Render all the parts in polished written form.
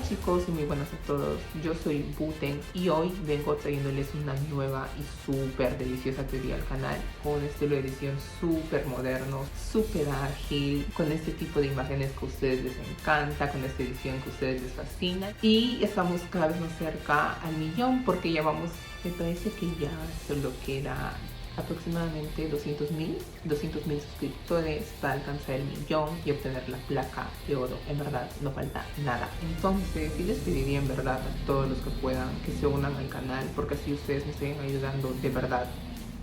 chicos y muy buenas a todos, yo soy Buten y hoy vengo trayéndoles una nueva y súper deliciosa teoría al canal con estilo de edición súper moderno, súper ágil, con este tipo de imágenes que a ustedes les encanta, con esta edición que a ustedes les fascina y estamos cada vez más cerca al millón porque ya vamos, me parece que ya solo queda aproximadamente 200.000 suscriptores para alcanzar el millón y obtener la placa de oro. En verdad no falta nada. Entonces sí les pediría en verdad a todos los que puedan que se unan al canal, porque así ustedes me siguen ayudando de verdad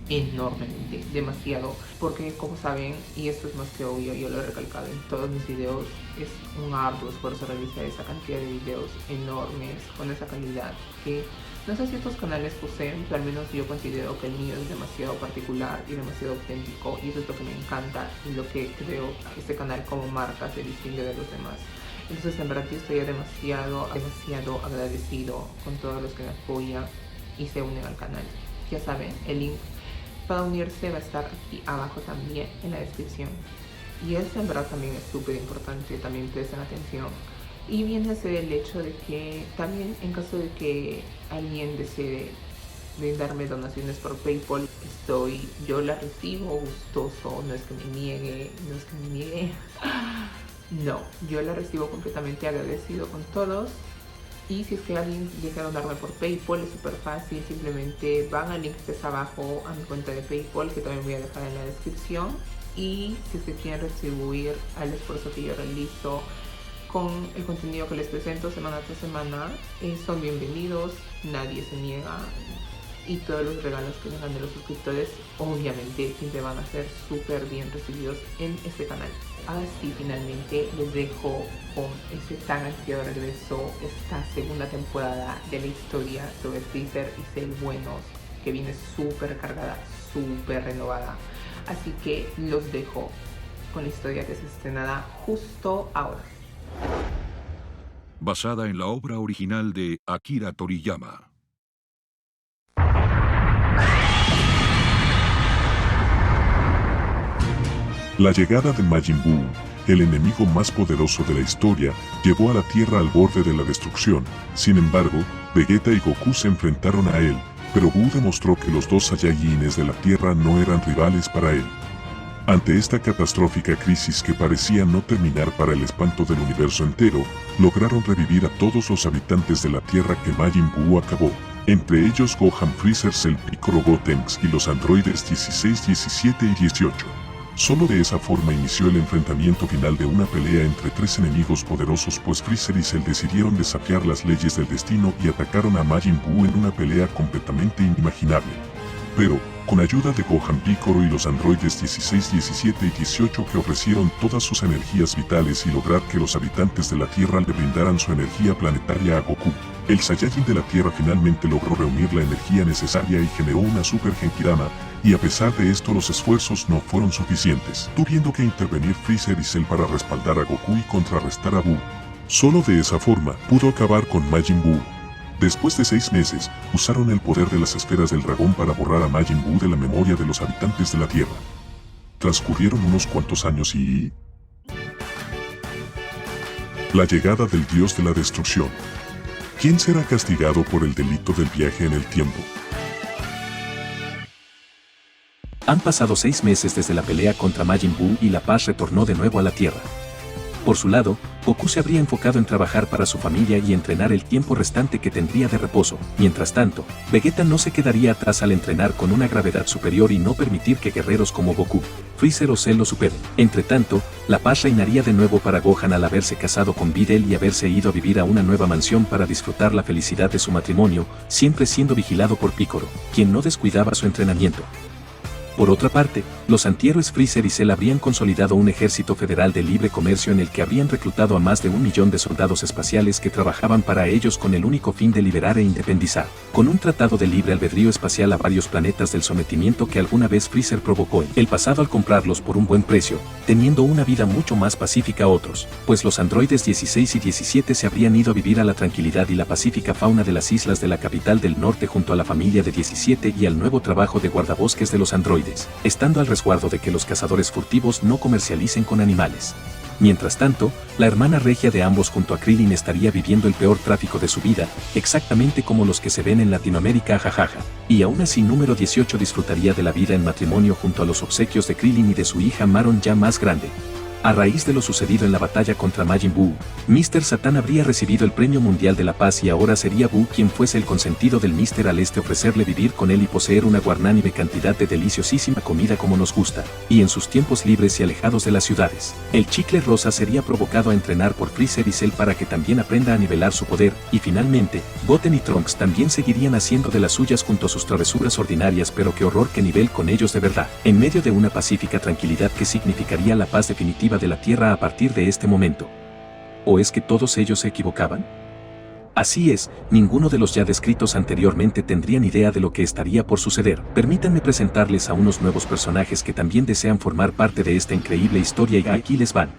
enormemente, demasiado, porque como saben, y esto es más que obvio, yo lo he recalcado en todos mis videos, es un arduo esfuerzo realizar esa cantidad de videos enormes con esa calidad que no sé si otros canales poseen, pero al menos yo considero que el mío es demasiado particular y demasiado auténtico, y eso es lo que me encanta y lo que creo que este canal como marca se distingue de los demás. Entonces en verdad yo estoy demasiado agradecido con todos los que me apoyan y se unen al canal. Ya saben, el link para unirse va a estar aquí abajo también en la descripción. Y eso en verdad también es súper importante, también presten atención. Y viene a ser el hecho de que también en caso de que alguien desee brindarme donaciones por PayPal, yo la recibo gustoso, no es que me niegue, no, yo la recibo completamente agradecido con todos. Y si es que alguien desea donarme por PayPal, es súper fácil, simplemente van al link que está abajo a mi cuenta de PayPal, que también voy a dejar en la descripción. Y si es que quieren retribuir al esfuerzo que yo realizo con el contenido que les presento semana tras semana, son bienvenidos, nadie se niega, y todos los regalos que vengan de los suscriptores obviamente siempre van a ser súper bien recibidos en este canal. Así finalmente les dejo con este tan ansiado regreso, esta segunda temporada de la historia sobre Freezer y Cell buenos, que viene súper cargada, súper renovada. Así que los dejo con la historia que se estrenará justo ahora. Basada en la obra original de Akira Toriyama. La llegada de Majin Buu, el enemigo más poderoso de la historia, llevó a la Tierra al borde de la destrucción. Sin embargo, Vegeta y Goku se enfrentaron a él, pero Buu demostró que los dos Saiyajines de la Tierra no eran rivales para él. Ante esta catastrófica crisis que parecía no terminar para el espanto del universo entero, lograron revivir a todos los habitantes de la Tierra que Majin Buu acabó, entre ellos Gohan, Freezer, Cell, Piccolo, Gotenks y los androides 16, 17 y 18. Solo de esa forma inició el enfrentamiento final de una pelea entre tres enemigos poderosos, pues Freezer y Cell decidieron desafiar las leyes del destino y atacaron a Majin Buu en una pelea completamente inimaginable. Pero, con ayuda de Gohan, Piccolo y los androides 16, 17 y 18 que ofrecieron todas sus energías vitales y lograr que los habitantes de la Tierra le brindaran su energía planetaria a Goku, el Saiyajin de la Tierra finalmente logró reunir la energía necesaria y generó una Super Genkidama, y a pesar de esto los esfuerzos no fueron suficientes, tuviendo que intervenir Freezer y Cell para respaldar a Goku y contrarrestar a Buu. Solo de esa forma pudo acabar con Majin Buu. Después de 6 meses, usaron el poder de las esferas del dragón para borrar a Majin Buu de la memoria de los habitantes de la Tierra. Transcurrieron unos cuantos años y... la llegada del dios de la destrucción. ¿Quién será castigado por el delito del viaje en el tiempo? Han pasado 6 meses desde la pelea contra Majin Buu y la paz retornó de nuevo a la Tierra. Por su lado, Goku se habría enfocado en trabajar para su familia y entrenar el tiempo restante que tendría de reposo. Mientras tanto, Vegeta no se quedaría atrás al entrenar con una gravedad superior y no permitir que guerreros como Goku, Freezer o Cell lo superen. Entre tanto, la paz reinaría de nuevo para Gohan al haberse casado con Videl y haberse ido a vivir a una nueva mansión para disfrutar la felicidad de su matrimonio, siempre siendo vigilado por Piccolo, quien no descuidaba su entrenamiento. Por otra parte, los antihéroes Freezer y Cell habrían consolidado un ejército federal de libre comercio en el que habrían reclutado a más de 1 millón de soldados espaciales que trabajaban para ellos con el único fin de liberar e independizar, con un tratado de libre albedrío espacial a varios planetas del sometimiento que alguna vez Freezer provocó en el pasado al comprarlos por un buen precio, teniendo una vida mucho más pacífica a otros, pues los androides 16 y 17 se habrían ido a vivir a la tranquilidad y la pacífica fauna de las islas de la capital del norte junto a la familia de 17 y al nuevo trabajo de guardabosques de los androides, estando al resguardo de que los cazadores furtivos no comercialicen con animales. Mientras tanto, la hermana regia de ambos junto a Krillin estaría viviendo el peor tráfico de su vida, exactamente como los que se ven en Latinoamérica, jajaja. Y aún así número 18 disfrutaría de la vida en matrimonio junto a los obsequios de Krillin y de su hija Maron ya más grande. A raíz de lo sucedido en la batalla contra Majin Buu, Mr. Satan habría recibido el Premio Mundial de la Paz y ahora sería Buu quien fuese el consentido del Mr. al ofrecerle vivir con él y poseer una guarnánime cantidad de deliciosísima comida como nos gusta, y en sus tiempos libres y alejados de las ciudades. El chicle rosa sería provocado a entrenar por Freezer y Cell para que también aprenda a nivelar su poder, y finalmente, Goten y Trunks también seguirían haciendo de las suyas junto a sus travesuras ordinarias, pero qué horror que nivel con ellos de verdad, en medio de una pacífica tranquilidad que significaría la paz definitiva de la Tierra a partir de este momento. ¿O es que todos ellos se equivocaban? Así es, ninguno de los ya descritos anteriormente tendrían idea de lo que estaría por suceder. Permítanme presentarles a unos nuevos personajes que también desean formar parte de esta increíble historia y aquí les van.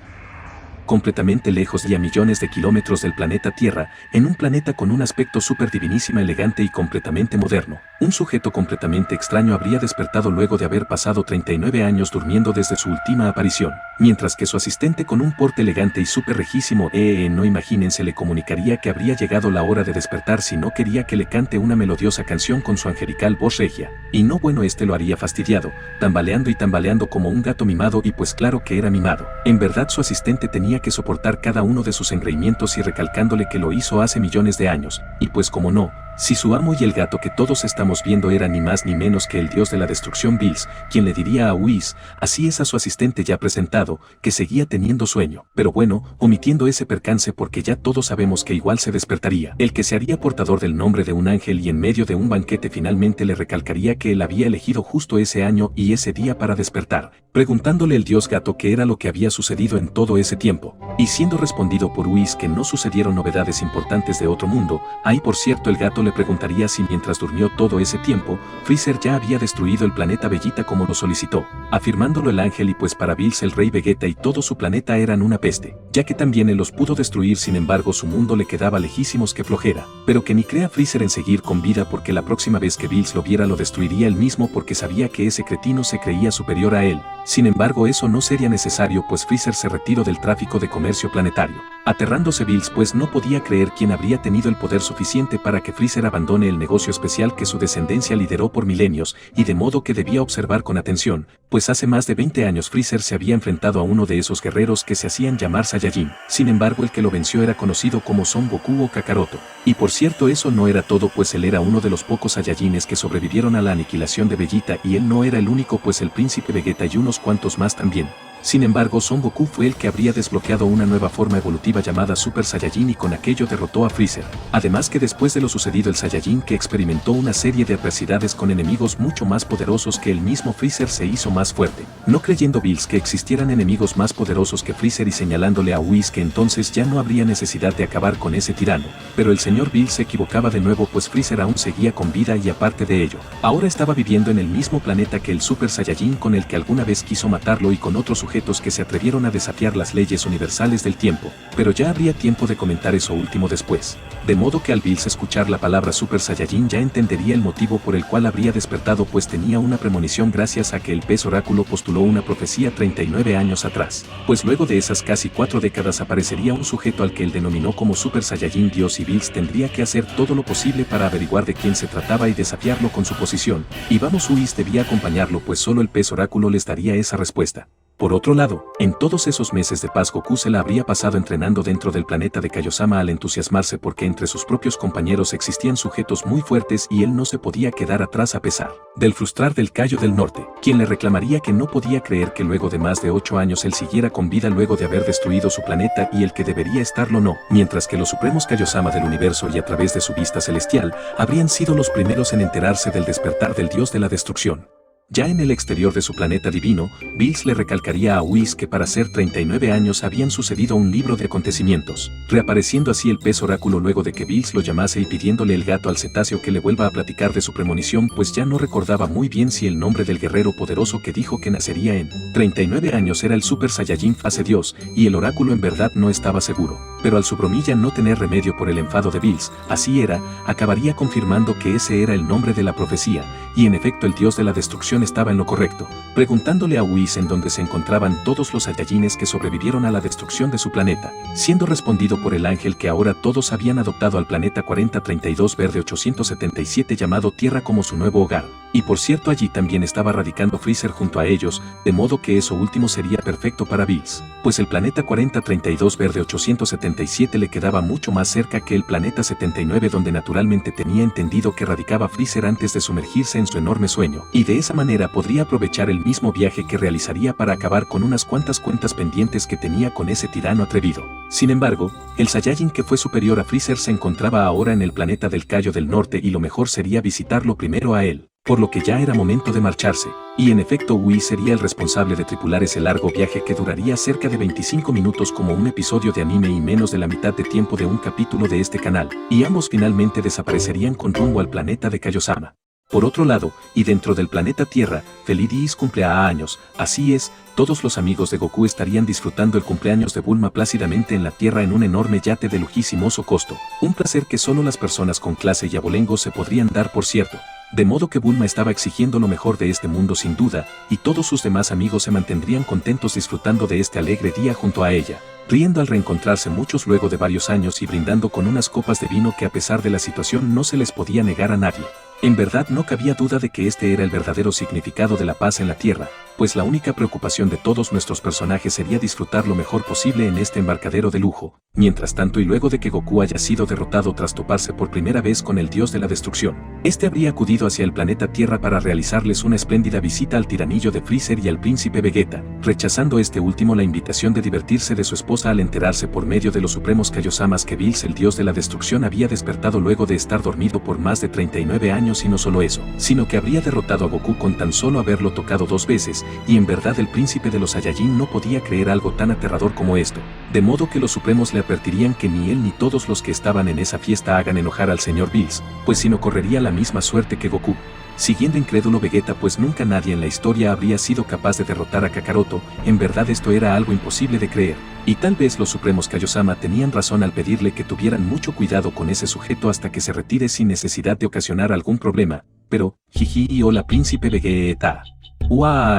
Completamente lejos y a millones de kilómetros del planeta Tierra, en un planeta con un aspecto súper divinísima, elegante y completamente moderno, un sujeto completamente extraño habría despertado luego de haber pasado 39 años durmiendo desde su última aparición, mientras que su asistente con un porte elegante y súper rejísimo, no imagínense, le comunicaría que habría llegado la hora de despertar si no quería que le cante una melodiosa canción con su angelical voz regia, y no bueno, lo haría fastidiado, tambaleando y tambaleando como un gato mimado, y pues claro que era mimado. En verdad su asistente tenía que soportar cada uno de sus engreimientos y recalcándole que lo hizo hace millones de años, y pues como no, si su amo y el gato que todos estamos viendo era ni más ni menos que el dios de la destrucción Bills, quien le diría a Whis, así es a su asistente ya presentado, que seguía teniendo sueño, pero bueno, omitiendo ese percance porque ya todos sabemos que igual se despertaría, el que se haría portador del nombre de un ángel y en medio de un banquete finalmente le recalcaría que él había elegido justo ese año y ese día para despertar, preguntándole el dios gato qué era lo que había sucedido en todo ese tiempo, y siendo respondido por Whis que no sucedieron novedades importantes de otro mundo, ahí por cierto el gato le preguntaría si mientras durmió todo ese tiempo, Freezer ya había destruido el planeta Vegeta como lo solicitó, afirmándolo el ángel y pues para Bills el rey Vegeta y todo su planeta eran una peste, ya que también él los pudo destruir, sin embargo su mundo le quedaba lejísimos, que flojera, pero que ni crea Freezer en seguir con vida porque la próxima vez que Bills lo viera lo destruiría él mismo porque sabía que ese cretino se creía superior a él. Sin embargo eso no sería necesario pues Freezer se retiró del tráfico de comercio planetario, aterrándose Bills pues no podía creer quién habría tenido el poder suficiente para que Freezer abandone el negocio especial que su descendencia lideró por milenios, y de modo que debía observar con atención, pues hace más de 20 años Freezer se había enfrentado a uno de esos guerreros que se hacían llamar Saiyajin. Sin embargo el que lo venció era conocido como Son Goku o Kakaroto. Y por cierto eso no era todo pues él era uno de los pocos Saiyajines que sobrevivieron a la aniquilación de Vegeta y él no era el único pues el príncipe Vegeta y unos cuantos más también. Sin embargo Son Goku fue el que habría desbloqueado una nueva forma evolutiva llamada Super Saiyajin y con aquello derrotó a Freezer. Además que después de lo sucedido el Saiyajin que experimentó una serie de adversidades con enemigos mucho más poderosos que el mismo Freezer se hizo más fuerte, no creyendo Bills que existieran enemigos más poderosos que Freezer y señalándole a Whis que entonces ya no habría necesidad de acabar con ese tirano. Pero el señor Bills se equivocaba de nuevo pues Freezer aún seguía con vida y aparte de ello, ahora estaba viviendo en el mismo planeta que el Super Saiyajin con el que alguna vez quiso matarlo y con otros sujetos que se atrevieron a desafiar las leyes universales del tiempo, pero ya habría tiempo de comentar eso último después. De modo que al Bills escuchar la palabra Super Saiyajin ya entendería el motivo por el cual habría despertado pues tenía una premonición gracias a que el pez oráculo postuló una profecía 39 años atrás, pues luego de esas casi 4 décadas aparecería un sujeto al que él denominó como Super Saiyajin Dios y Bills tendría que hacer todo lo posible para averiguar de quién se trataba y desafiarlo con su posición, y vamos Whis debía acompañarlo pues solo el pez oráculo les daría esa respuesta. Por otro lado, en todos esos meses de paz Goku se la habría pasado entrenando dentro del planeta de Kaiosama al entusiasmarse porque entre sus propios compañeros existían sujetos muy fuertes y él no se podía quedar atrás a pesar del frustrar del Kaio del Norte, quien le reclamaría que no podía creer que luego de más de 8 años él siguiera con vida luego de haber destruido su planeta y el que debería estarlo no, mientras que los supremos Kaiosama del universo y a través de su vista celestial habrían sido los primeros en enterarse del despertar del dios de la destrucción. Ya en el exterior de su planeta divino, Bills le recalcaría a Whis que para ser 39 años habían sucedido un libro de acontecimientos, reapareciendo así el pez oráculo luego de que Bills lo llamase y pidiéndole el gato al cetáceo que le vuelva a platicar de su premonición pues ya no recordaba muy bien si el nombre del guerrero poderoso que dijo que nacería en 39 años era el Super Saiyajin fase Dios, y el oráculo en verdad no estaba seguro, pero al su bromilla no tener remedio por el enfado de Bills, así era, acabaría confirmando que ese era el nombre de la profecía, y en efecto el dios de la destrucción destrucción estaba en lo correcto, preguntándole a Whis en dónde se encontraban todos los Saiyajines que sobrevivieron a la destrucción de su planeta, siendo respondido por el ángel que ahora todos habían adoptado al planeta 4032 Verde 877 llamado Tierra como su nuevo hogar. Y por cierto, allí también estaba radicando Freezer junto a ellos, de modo que eso último sería perfecto para Bills, pues el planeta 4032 Verde 877 le quedaba mucho más cerca que el planeta 79 donde naturalmente tenía entendido que radicaba Freezer antes de sumergirse en su enorme sueño, y de esa manera podría aprovechar el mismo viaje que realizaría para acabar con unas cuantas cuentas pendientes que tenía con ese tirano atrevido. Sin embargo, el Saiyajin que fue superior a Freezer se encontraba ahora en el planeta del Cayo del Norte y lo mejor sería visitarlo primero a él, por lo que ya era momento de marcharse, y en efecto Whis sería el responsable de tripular ese largo viaje que duraría cerca de 25 minutos como un episodio de anime y menos de la mitad de tiempo de un capítulo de este canal, y ambos finalmente desaparecerían con rumbo al planeta de Kaiosama. Por otro lado, y dentro del planeta Tierra, Felidis cumple años, así es, todos los amigos de Goku estarían disfrutando el cumpleaños de Bulma plácidamente en la Tierra en un enorme yate de lujísimoso costo, un placer que solo las personas con clase y abolengo se podrían dar por cierto. De modo que Bulma estaba exigiendo lo mejor de este mundo sin duda, y todos sus demás amigos se mantendrían contentos disfrutando de este alegre día junto a ella, riendo al reencontrarse muchos luego de varios años y brindando con unas copas de vino que a pesar de la situación no se les podía negar a nadie. En verdad no cabía duda de que este era el verdadero significado de la paz en la Tierra, pues la única preocupación de todos nuestros personajes sería disfrutar lo mejor posible en este embarcadero de lujo. Mientras tanto, y luego de que Goku haya sido derrotado tras toparse por primera vez con el dios de la destrucción, este habría acudido hacia el planeta Tierra para realizarles una espléndida visita al tiranillo de Freezer y al príncipe Vegeta, rechazando este último la invitación de divertirse de su esposa al enterarse por medio de los supremos Kaiosamas que Bills, el dios de la destrucción, había despertado luego de estar dormido por más de 39 años y no solo eso, sino que habría derrotado a Goku con tan solo haberlo tocado 2 veces, y en verdad el príncipe de los Saiyajin no podía creer algo tan aterrador como esto, de modo que los supremos le advertirían que ni él ni todos los que estaban en esa fiesta hagan enojar al señor Bills, pues si no correría la misma suerte que Goku. Siguiendo incrédulo Vegeta, pues nunca nadie en la historia habría sido capaz de derrotar a Kakaroto, en verdad esto era algo imposible de creer, y tal vez los supremos Kaiosama tenían razón al pedirle que tuvieran mucho cuidado con ese sujeto hasta que se retire sin necesidad de ocasionar algún problema, pero, jiji y hola príncipe Vegeta.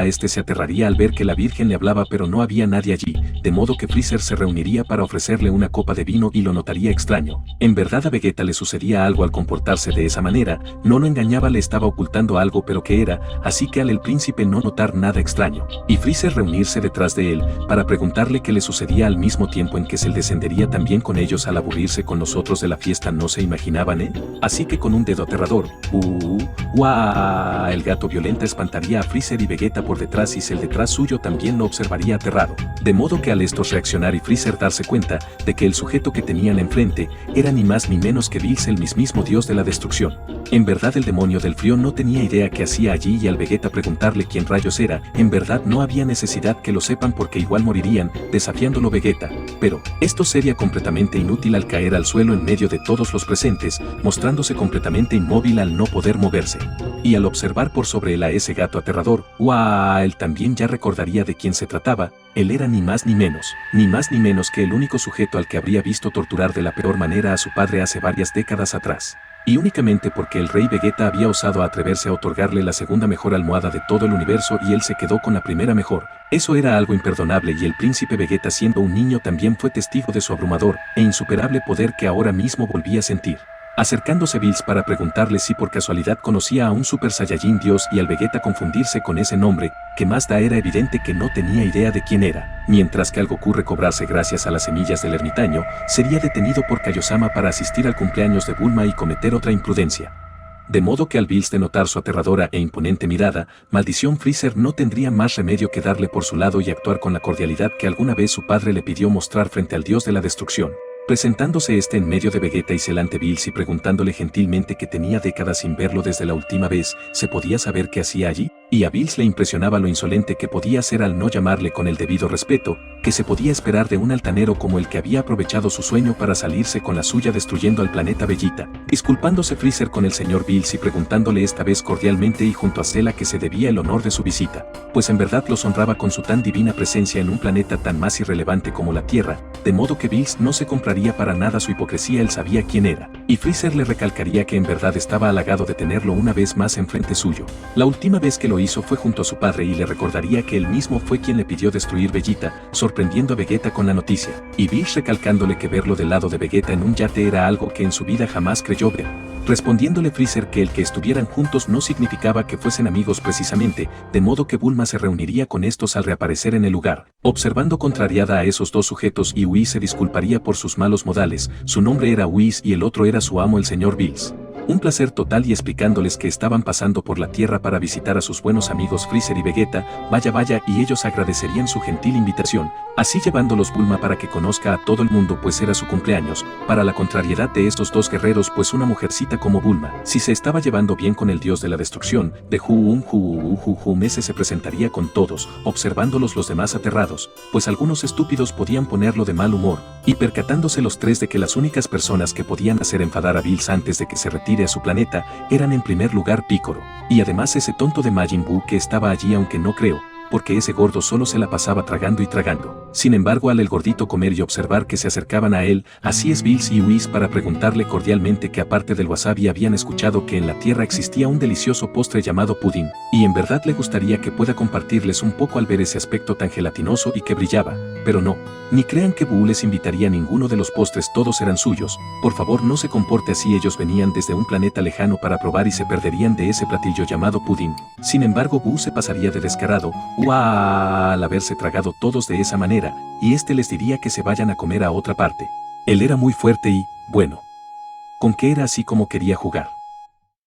Este se aterraría al ver que la Virgen le hablaba pero no había nadie allí, de modo que Freezer se reuniría para ofrecerle una copa de vino y lo notaría extraño. En verdad a Vegeta le sucedía algo al comportarse de esa manera, no lo engañaba, le estaba ocultando algo pero ¿qué era? Así que al el príncipe no notar nada extraño, y Freezer reunirse detrás de él, para preguntarle qué le sucedía al mismo tiempo en que se descendería también con ellos al aburrirse con los otros de la fiesta, no se imaginaban, Así que con un dedo aterrador, el gato violenta espantaría a Freezer y Vegeta por detrás y el detrás suyo también lo observaría aterrado, de modo que al estos reaccionar y Freezer darse cuenta de que el sujeto que tenían enfrente era ni más ni menos que Bills, el mismísimo dios de la destrucción. En verdad el demonio del frío no tenía idea qué hacía allí y al Vegeta preguntarle quién rayos era, en verdad no había necesidad que lo sepan porque igual morirían, desafiándolo Vegeta, pero esto sería completamente inútil al caer al suelo en medio de todos los presentes, mostrándose completamente inmóvil al no poder moverse. Y al observar por sobre él a ese gato aterrador, él también ya recordaría de quién se trataba. Él era ni más ni menos que el único sujeto al que habría visto torturar de la peor manera a su padre hace varias décadas atrás. Y únicamente porque el rey Vegeta había osado atreverse a otorgarle la segunda mejor almohada de todo el universo y él se quedó con la primera mejor. Eso era algo imperdonable y el príncipe Vegeta, siendo un niño, también fue testigo de su abrumador e insuperable poder que ahora mismo volvía a sentir. Acercándose Bills para preguntarle si por casualidad conocía a un Super Saiyajin Dios y al Vegeta confundirse con ese nombre, que más da era evidente que no tenía idea de quién era, mientras que al Goku recobrarse gracias a las semillas del ermitaño, sería detenido por Kaiosama para asistir al cumpleaños de Bulma y cometer otra imprudencia. De modo que al Bills de notar su aterradora e imponente mirada, maldición, Freezer no tendría más remedio que darle por su lado y actuar con la cordialidad que alguna vez su padre le pidió mostrar frente al dios de la destrucción. Presentándose este en medio de Vegeta y ante Bills y preguntándole gentilmente que tenía décadas sin verlo desde la última vez, ¿se podía saber qué hacía allí? Y a Bills le impresionaba lo insolente que podía ser al no llamarle con el debido respeto, que se podía esperar de un altanero como el que había aprovechado su sueño para salirse con la suya destruyendo al planeta Vegeta. Disculpándose Freezer con el señor Bills y preguntándole esta vez cordialmente y junto a Cell que se debía el honor de su visita, pues en verdad los honraba con su tan divina presencia en un planeta tan más irrelevante como la Tierra, de modo que Bills no se compraría para nada su hipocresía, él sabía quién era. y Freezer le recalcaría que en verdad estaba halagado de tenerlo una vez más enfrente suyo. La última vez que lo hizo fue junto a su padre y le recordaría que él mismo fue quien le pidió destruir Vegeta, sorprendiendo a Vegeta con la noticia, y Bills recalcándole que verlo del lado de Vegeta en un yate era algo que en su vida jamás creyó ver. Respondiéndole Freezer que el que estuvieran juntos no significaba que fuesen amigos precisamente, de modo que Bulma se reuniría con estos al reaparecer en el lugar. Observando contrariada a esos dos sujetos y Whis se disculparía por sus malos modales, su nombre era Whis y el otro era su amo el señor Bills. Un placer total y explicándoles que estaban pasando por la Tierra para visitar a sus buenos amigos Freezer y Vegeta, vaya y ellos agradecerían su gentil invitación, así llevándolos Bulma para que conozca a todo el mundo pues era su cumpleaños, para la contrariedad de estos dos guerreros pues una mujercita como Bulma, si se estaba llevando bien con el dios de la destrucción, de meses se presentaría con todos, observándolos los demás aterrados, pues algunos estúpidos podían ponerlo de mal humor, y percatándose los tres de que las únicas personas que podían hacer enfadar a Bills antes de que se retire a su planeta, eran en primer lugar Piccolo, y además ese tonto de Majin Buu que estaba allí aunque no creo, porque ese gordo solo se la pasaba tragando y tragando. Sin embargo al el gordito comer y observar que se acercaban a él, así es Bills y Whis para preguntarle cordialmente que aparte del wasabi habían escuchado que en la Tierra existía un delicioso postre llamado pudín, y en verdad le gustaría que pueda compartirles un poco al ver ese aspecto tan gelatinoso y que brillaba, pero no, ni crean que Buu les invitaría a ninguno de los postres, todos eran suyos, por favor no se comporte así, ellos venían desde un planeta lejano para probar y se perderían de ese platillo llamado pudín. Sin embargo Buu se pasaría de descarado, al haberse tragado todos de esa manera, y este les diría que se vayan a comer a otra parte. Él era muy fuerte y, bueno, con que era así como quería jugar.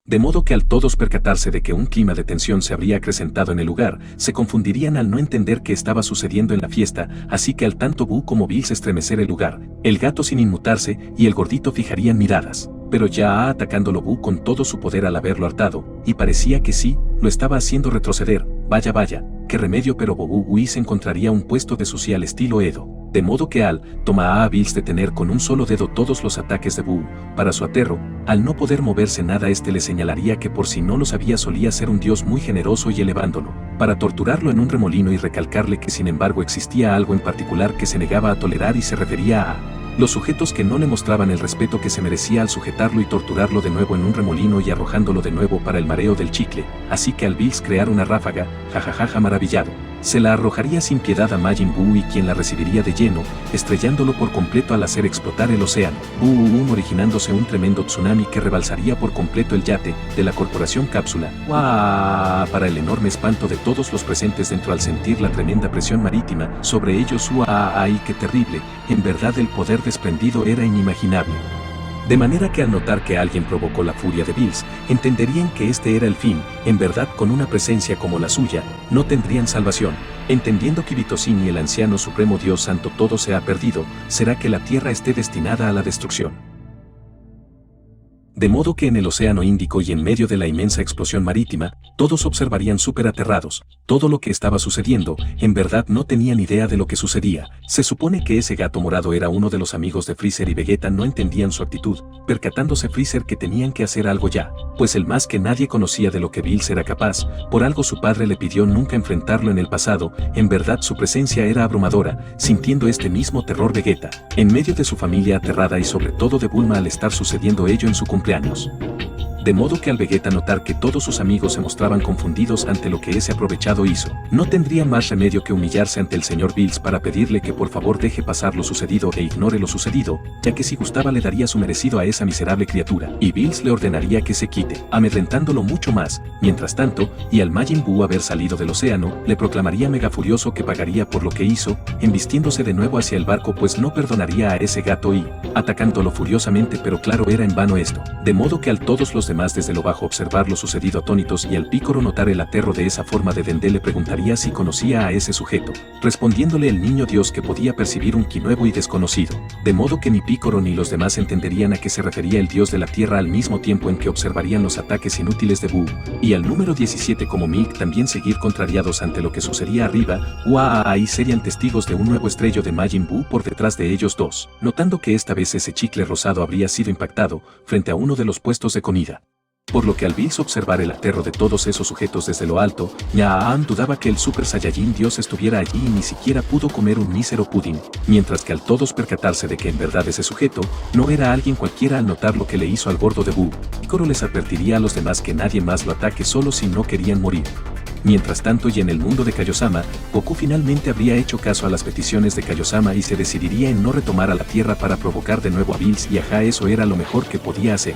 De modo que al todos percatarse de que un clima de tensión se habría acrecentado en el lugar, se confundirían al no entender qué estaba sucediendo en la fiesta, así que al tanto Buu como Bills estremecer el lugar, el gato sin inmutarse y el gordito fijarían miradas, pero ya atacándolo Buu con todo su poder al haberlo hartado, y parecía que sí, lo estaba haciendo retroceder, vaya, qué remedio, pero Bobu Whis encontraría un puesto de sucia al estilo Edo, de modo que al toma a Bills detener con un solo dedo todos los ataques de Buu, para su aterro, al no poder moverse nada este le señalaría que por si no lo sabía solía ser un dios muy generoso y elevándolo, para torturarlo en un remolino y recalcarle que sin embargo existía algo en particular que se negaba a tolerar y se refería a los sujetos que no le mostraban el respeto que se merecía al sujetarlo y torturarlo de nuevo en un remolino y arrojándolo de nuevo para el mareo del chicle, así que al Bills crear una ráfaga, jajajaja maravillado, se la arrojaría sin piedad a Majin Buu y quien la recibiría de lleno, estrellándolo por completo al hacer explotar el océano, originándose un tremendo tsunami que rebalsaría por completo el yate de la corporación Cápsula, para el enorme espanto de todos los presentes dentro al sentir la tremenda presión marítima sobre ellos. ¡Ay, qué terrible! En verdad el poder desprendido era inimaginable. De manera que al notar que alguien provocó la furia de Bills, entenderían que este era el fin, en verdad con una presencia como la suya, no tendrían salvación. Entendiendo que Vitosini, el anciano supremo Dios Santo, todo se ha perdido, será que la tierra esté destinada a la destrucción. De modo que en el océano Índico y en medio de la inmensa explosión marítima, todos observarían súper aterrados, todo lo que estaba sucediendo, en verdad no tenían idea de lo que sucedía. Se supone que ese gato morado era uno de los amigos de Freezer y Vegeta no entendían su actitud, percatándose Freezer que tenían que hacer algo ya, pues el más que nadie conocía de lo que Bills era capaz, por algo su padre le pidió nunca enfrentarlo en el pasado, en verdad su presencia era abrumadora, sintiendo este mismo terror Vegeta, en medio de su familia aterrada y sobre todo de Bulma al estar sucediendo ello en su cumpleaños. De modo que al Vegeta notar que todos sus amigos se mostraban confundidos ante lo que ese aprovechado hizo, no tendría más remedio que humillarse ante el señor Bills para pedirle que por favor deje pasar lo sucedido e ignore lo sucedido, ya que si gustaba le daría su merecido a esa miserable criatura, y Bills le ordenaría que se quite, amedrentándolo mucho más. Mientras tanto, y al Majin Buu haber salido del océano, le proclamaría mega furioso que pagaría por lo que hizo, embistiéndose de nuevo hacia el barco pues no perdonaría a ese gato y, atacándolo furiosamente, pero claro era en vano esto, de modo que al todos los demás desde lo bajo observar lo sucedido atónitos y al Pícoro notar el aterro de esa forma de Dende le preguntaría si conocía a ese sujeto, respondiéndole el niño Dios que podía percibir un ki nuevo y desconocido, de modo que ni Pícoro ni los demás entenderían a qué se refería el dios de la tierra al mismo tiempo en que observarían los ataques inútiles de Buu, y al número 17 como Milk también seguir contrariados ante lo que sucedía arriba. Ahí serían testigos de un nuevo estrello de Majin Buu por detrás de ellos dos, notando que esta vez ese chicle rosado habría sido impactado frente a uno de los puestos de comida. Por lo que al Bills observar el aterro de todos esos sujetos desde lo alto, Ñaa dudaba que el Super Saiyajin Dios estuviera allí y ni siquiera pudo comer un mísero pudín, mientras que al todos percatarse de que en verdad ese sujeto no era alguien cualquiera al notar lo que le hizo al gordo de Buu, Piccolo les advertiría a los demás que nadie más lo ataque solo si no querían morir. Mientras tanto y en el mundo de Kaiosama, Goku finalmente habría hecho caso a las peticiones de Kaiosama y se decidiría en no retomar a la Tierra para provocar de nuevo a Bills y ajá, eso era lo mejor que podía hacer.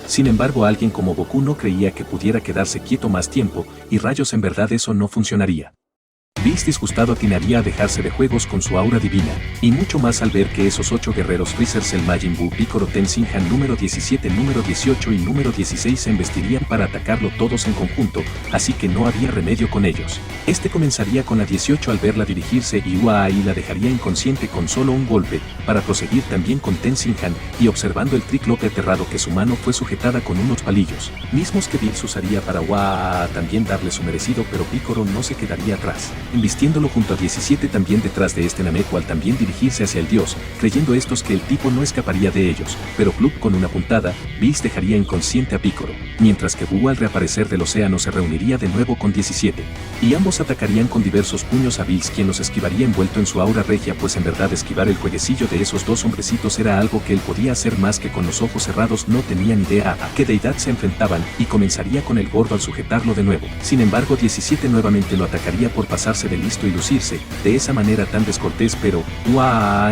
Sin embargo, alguien como Goku no creía que pudiera quedarse quieto más tiempo, y rayos, en verdad eso no funcionaría. Bills disgustado atinaría a dejarse de juegos con su aura divina, y mucho más al ver que esos 8 guerreros Freezers, el Majin Buu, Piccolo, Tenshinhan número 17, número 18 y número 16 se embestirían para atacarlo todos en conjunto, así que no había remedio con ellos. Este comenzaría con la 18 al verla dirigirse y ahí la dejaría inconsciente con solo un golpe, para proseguir también con Tenshinhan, y observando el triclope aterrado que su mano fue sujetada con unos palillos, mismos que Bills usaría para también darle su merecido, pero Piccolo no se quedaría atrás, invistiéndolo junto a 17 también detrás de este Nameku al también dirigirse hacia el dios, creyendo estos que el tipo no escaparía de ellos, pero Club con una puntada, Bills dejaría inconsciente a Piccolo, mientras que Buu al reaparecer del océano se reuniría de nuevo con 17, y ambos atacarían con diversos puños a Bills, quien los esquivaría envuelto en su aura regia, pues en verdad esquivar el jueguecillo de esos dos hombrecitos era algo que él podía hacer más que con los ojos cerrados, no tenían idea a qué deidad se enfrentaban, y comenzaría con el gordo al sujetarlo de nuevo. Sin embargo 17 nuevamente lo atacaría por pasarse de listo y lucirse, de esa manera tan descortés, pero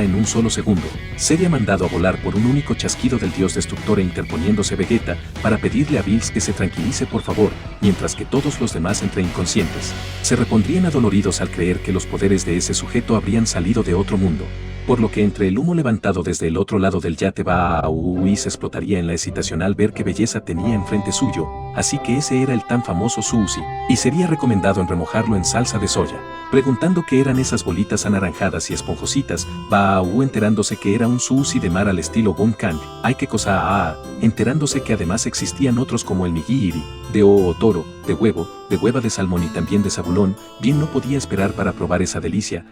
en un solo segundo, sería mandado a volar por un único chasquido del dios destructor e interponiéndose Vegeta, para pedirle a Bills que se tranquilice por favor, mientras que todos los demás entre inconscientes, se repondrían adoloridos al creer que los poderes de ese sujeto habrían salido de otro mundo. Por lo que entre el humo levantado desde el otro lado del yate y se explotaría en la excitación al ver qué belleza tenía enfrente suyo, así que ese era el tan famoso Sushi, y sería recomendado en remojarlo en salsa de soya. Preguntando qué eran esas bolitas anaranjadas y esponjositas, enterándose que era un sushi de mar al estilo Bunkan, ay qué cosa, enterándose que además existían otros como el nigiri, de toro, de huevo, de hueva de salmón y también de sabulón, bien no podía esperar para probar esa delicia,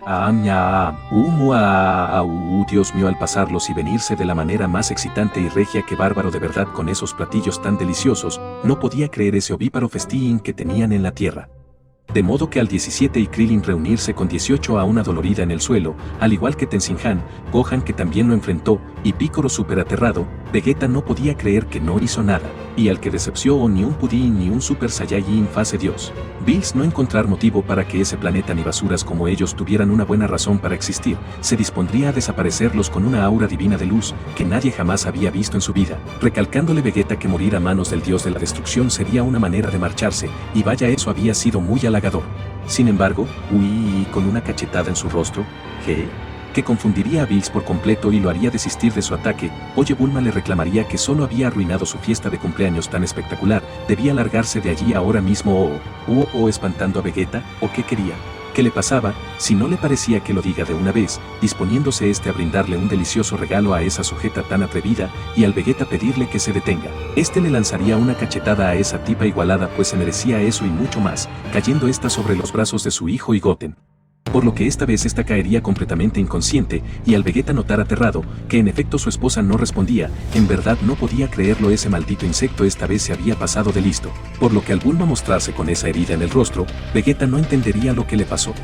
Dios mío, al pasarlos y venirse de la manera más excitante y regia que bárbaro de verdad con esos platillos tan deliciosos, no podía creer ese ovíparo festín que tenían en la tierra. De modo que al 17 y Krillin reunirse con 18 a una dolorida en el suelo, al igual que Tenshinhan, Gohan que también lo enfrentó, y Piccolo súper aterrado, Vegeta no podía creer que no hizo nada, y al que decepció ni un pudín ni un Super Saiyajin fase Dios. Bills no encontrar motivo para que ese planeta ni basuras como ellos tuvieran una buena razón para existir, se dispondría a desaparecerlos con una aura divina de luz que nadie jamás había visto en su vida, recalcándole Vegeta que morir a manos del dios de la destrucción sería una manera de marcharse, y vaya eso había sido muy halagador. Sin embargo, con una cachetada en su rostro, que confundiría a Bills por completo y lo haría desistir de su ataque, Bulma le reclamaría que solo había arruinado su fiesta de cumpleaños tan espectacular, debía largarse de allí ahora mismo espantando a Vegeta, ¿o qué quería? ¿Qué le pasaba? Si no le parecía que lo diga de una vez, disponiéndose a brindarle un delicioso regalo a esa sujeta tan atrevida, y al Vegeta pedirle que se detenga. Le lanzaría una cachetada a esa tipa igualada, pues se merecía eso y mucho más, cayendo esta sobre los brazos de su hijo y Goten. Por lo que esta vez esta caería completamente inconsciente, y al Vegeta notar aterrado, que en efecto su esposa no respondía, en verdad no podía creerlo, ese maldito insecto esta vez se había pasado de listo. Por lo que al Bulma mostrarse con esa herida en el rostro, Vegeta no entendería lo que le pasó.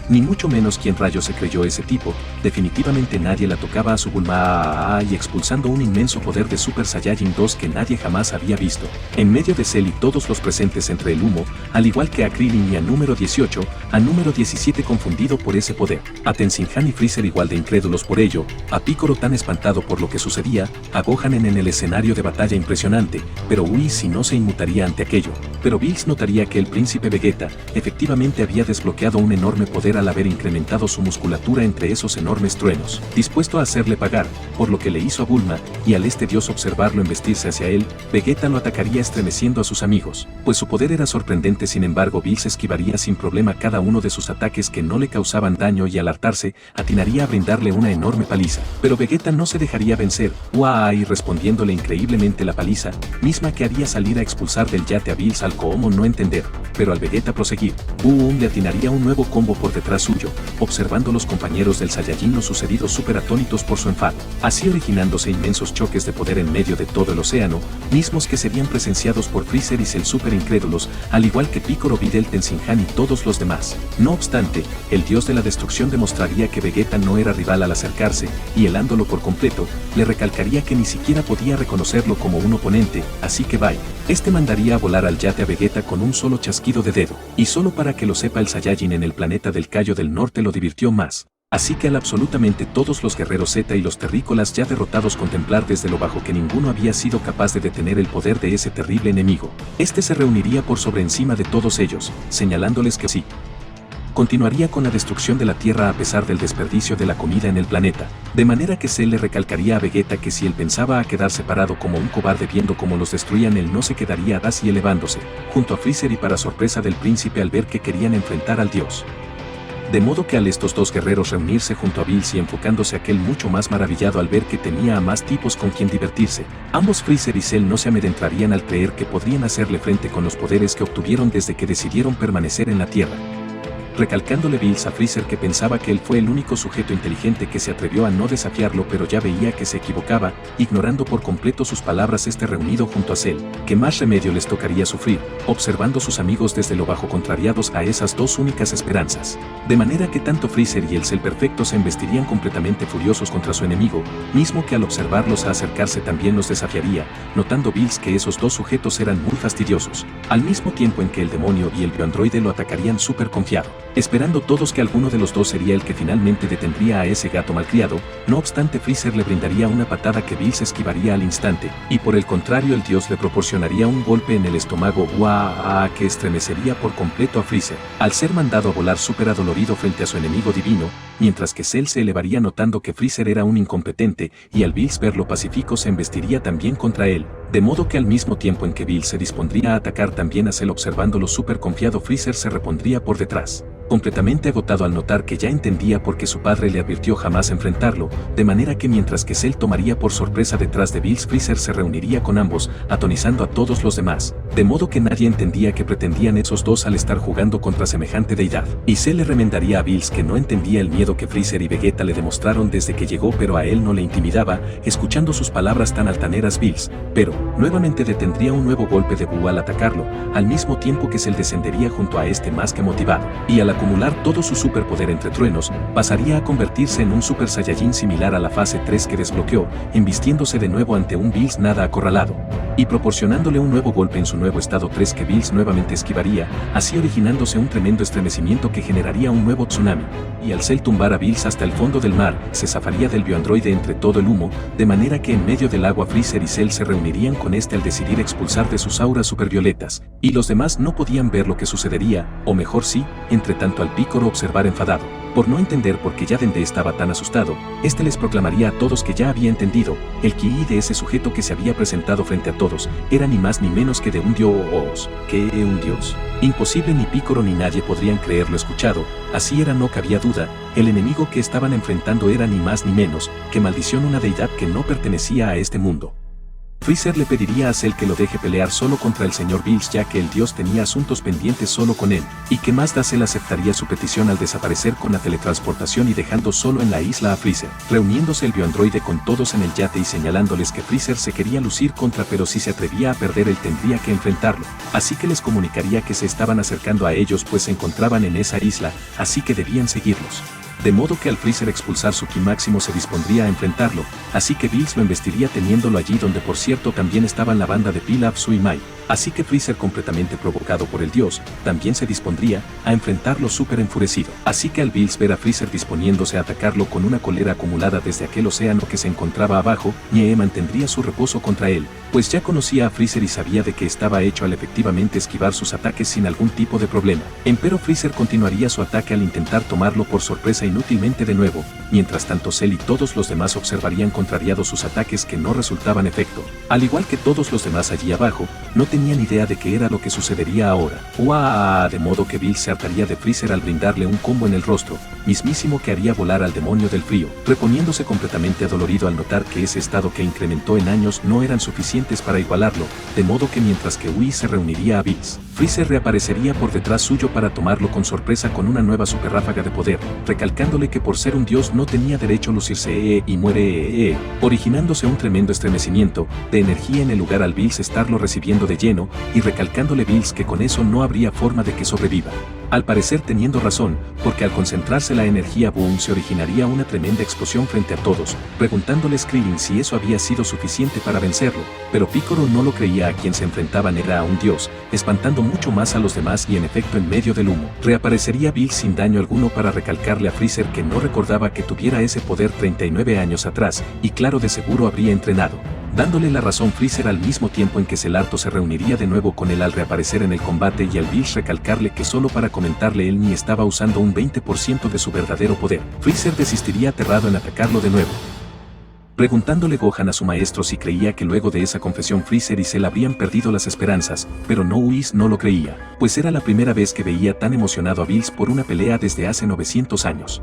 Ni mucho menos quién rayos se creyó ese tipo, definitivamente nadie la tocaba a su Bulma y expulsando un inmenso poder de Super Saiyajin 2 que nadie jamás había visto. En medio de Cell y todos los presentes entre el humo, al igual que a Krillin y a número 18, a número 17 confundido por ese poder, a Tenshinhan y Freezer igual de incrédulos por ello, a Piccolo tan espantado por lo que sucedía, a Gohan en el escenario de batalla impresionante, pero si no se inmutaría ante aquello. Pero Bills notaría que el príncipe Vegeta efectivamente había desbloqueado un enorme poder al haber incrementado su musculatura entre esos enormes truenos, dispuesto a hacerle pagar, por lo que le hizo a Bulma, y al dios observarlo embestirse hacia él, Vegeta lo atacaría estremeciendo a sus amigos, pues su poder era sorprendente. Sin embargo Bills esquivaría sin problema cada uno de sus ataques que no le causaban daño y al hartarse, atinaría a brindarle una enorme paliza, pero Vegeta no se dejaría vencer, y respondiéndole increíblemente la paliza, misma que haría salir a expulsar del yate a Bills al como no entender, pero al Vegeta proseguir, le atinaría un nuevo combo por detrás detrás suyo, observando los compañeros del Saiyajin lo sucedido súper atónitos por su enfado, así originándose inmensos choques de poder en medio de todo el océano, mismos que serían presenciados por Freezer y Cell súper incrédulos, al igual que Piccolo, Videl, Tenshinhan y todos los demás. No obstante, el dios de la destrucción demostraría que Vegeta no era rival al acercarse, y helándolo por completo, le recalcaría que ni siquiera podía reconocerlo como un oponente, así que bye. Este mandaría a volar al yate a Vegeta con un solo chasquido de dedo, y solo para que lo sepa, el Saiyajin en el planeta del Cayo del Norte lo divirtió más. Así que al absolutamente todos los guerreros Z y los terrícolas ya derrotados contemplar desde lo bajo que ninguno había sido capaz de detener el poder de ese terrible enemigo, este se reuniría por sobre encima de todos ellos, señalándoles que sí, continuaría con la destrucción de la Tierra a pesar del desperdicio de la comida en el planeta, de manera que Cell le recalcaría a Vegeta que si él pensaba a quedar separado como un cobarde viendo cómo los destruían, él no se quedaría atrás y elevándose, junto a Freezer y para sorpresa del príncipe al ver que querían enfrentar al dios. De modo que al estos dos guerreros reunirse junto a Bills y enfocándose aquel mucho más maravillado al ver que tenía a más tipos con quien divertirse, ambos Freezer y Cell no se amedrentarían al creer que podrían hacerle frente con los poderes que obtuvieron desde que decidieron permanecer en la Tierra. Recalcándole Bills a Freezer que pensaba que él fue el único sujeto inteligente que se atrevió a no desafiarlo, pero ya veía que se equivocaba, ignorando por completo sus palabras reunido junto a Cell, que más remedio les tocaría sufrir, observando sus amigos desde lo bajo contrariados a esas dos únicas esperanzas. De manera que tanto Freezer y el Cell perfecto se embestirían completamente furiosos contra su enemigo, mismo que al observarlos a acercarse también los desafiaría, notando Bills que esos dos sujetos eran muy fastidiosos, al mismo tiempo en que el demonio y el bioandroide lo atacarían súper confiado, esperando todos que alguno de los dos sería el que finalmente detendría a ese gato malcriado. No obstante, Freezer le brindaría una patada que Bills esquivaría al instante, y por el contrario el dios le proporcionaría un golpe en el estómago que estremecería por completo a Freezer, al ser mandado a volar súper adolorido frente a su enemigo divino, mientras que Cell se elevaría notando que Freezer era un incompetente, y al Bills verlo pacífico se embestiría también contra él, de modo que al mismo tiempo en que Bills se dispondría a atacar también a Cell observándolo súper confiado, Freezer se repondría por detrás, completamente agotado al notar que ya entendía por qué su padre le advirtió jamás enfrentarlo, de manera que mientras que Cell tomaría por sorpresa detrás de Bills, Freezer se reuniría con ambos, atonizando a todos los demás, de modo que nadie entendía qué pretendían esos dos al estar jugando contra semejante deidad, y Cell le remendaría a Bills que no entendía el miedo que Freezer y Vegeta le demostraron desde que llegó, pero a él no le intimidaba, escuchando sus palabras tan altaneras Bills, pero nuevamente detendría un nuevo golpe de Buu al atacarlo, al mismo tiempo que Cell descendería junto a este más que motivado, y al acumular todo su superpoder entre truenos, pasaría a convertirse en un Super Saiyajin similar a la fase 3 que desbloqueó, embistiéndose de nuevo ante un Bills nada acorralado, y proporcionándole un nuevo golpe en su nuevo estado 3 que Bills nuevamente esquivaría, así originándose un tremendo estremecimiento que generaría un nuevo tsunami, y al Cell tumbar a Bills hasta el fondo del mar, se zafaría del bioandroide entre todo el humo, de manera que en medio del agua Freezer y Cell se reunirían con este al decidir expulsar de sus auras supervioletas, y los demás no podían ver lo que sucedería, o mejor sí, entre tanto al Piccolo observar enfadado, por no entender por qué ya Dende estaba tan asustado, este les proclamaría a todos que ya había entendido, el ki de ese sujeto que se había presentado frente a todos, era ni más ni menos que de un dios. ¿Qué un dios? Imposible, ni Piccolo ni nadie podrían creerlo escuchado, así era, no cabía duda, el enemigo que estaban enfrentando era ni más ni menos que Maldición, una deidad que no pertenecía a este mundo. Freezer le pediría a Cell que lo deje pelear solo contra el señor Bills, ya que el dios tenía asuntos pendientes solo con él, y que más da Cell aceptaría su petición al desaparecer con la teletransportación y dejando solo en la isla a Freezer, reuniéndose el bioandroide con todos en el yate y señalándoles que Freezer se quería lucir contra, pero si se atrevía a perder él tendría que enfrentarlo, así que les comunicaría que se estaban acercando a ellos pues se encontraban en esa isla, así que debían seguirlos. De modo que al Freezer expulsar su ki máximo se dispondría a enfrentarlo, así que Bills lo embestiría teniéndolo allí, donde por cierto también estaban la banda de Pilaf, Su y Mai, así que Freezer, completamente provocado por el dios, también se dispondría a enfrentarlo súper enfurecido. Así que al Bills ver a Freezer disponiéndose a atacarlo con una cólera acumulada desde aquel océano que se encontraba abajo, Ñee mantendría su reposo contra él, pues ya conocía a Freezer y sabía de que estaba hecho al efectivamente esquivar sus ataques sin algún tipo de problema. Empero Freezer continuaría su ataque al intentar tomarlo por sorpresa inútilmente de nuevo, mientras tanto Cell y todos los demás observarían contrariados sus ataques que no resultaban efecto. Al igual que todos los demás allí abajo, no tenían idea de qué era lo que sucedería ahora. De modo que Bills se hartaría de Freezer al brindarle un combo en el rostro, mismísimo que haría volar al demonio del frío, reponiéndose completamente adolorido al notar que ese estado que incrementó en años no eran suficientes para igualarlo, de modo que mientras que Whis se reuniría a Bills, Freezer reaparecería por detrás suyo para tomarlo con sorpresa con una nueva superráfaga de poder, recalcándole que por ser un dios no tenía derecho a lucirse y muere originándose un tremendo estremecimiento de energía en el lugar al Bills estarlo recibiendo de lleno y recalcándole Bills que con eso no habría forma de que sobreviva. Al parecer teniendo razón, porque al concentrarse la energía boom se originaría una tremenda explosión frente a todos, preguntándole Krillin si eso había sido suficiente para vencerlo, pero Piccolo no lo creía. A quien se enfrentaban era a un dios, espantando mucho más a los demás y en efecto en medio del humo, reaparecería Bills sin daño alguno para recalcarle a Freezer que no recordaba que tuviera ese poder 39 años atrás, y claro de seguro habría entrenado. Dándole la razón Freezer al mismo tiempo en que Celarto se reuniría de nuevo con él al reaparecer en el combate y al Bills recalcarle que solo para comentarle él ni estaba usando un 20% de su verdadero poder. Freezer desistiría aterrado en atacarlo de nuevo. Preguntándole Gohan a su maestro si creía que luego de esa confesión Freezer y Cell habrían perdido las esperanzas, pero Whis no lo creía, pues era la primera vez que veía tan emocionado a Bills por una pelea desde hace 900 años.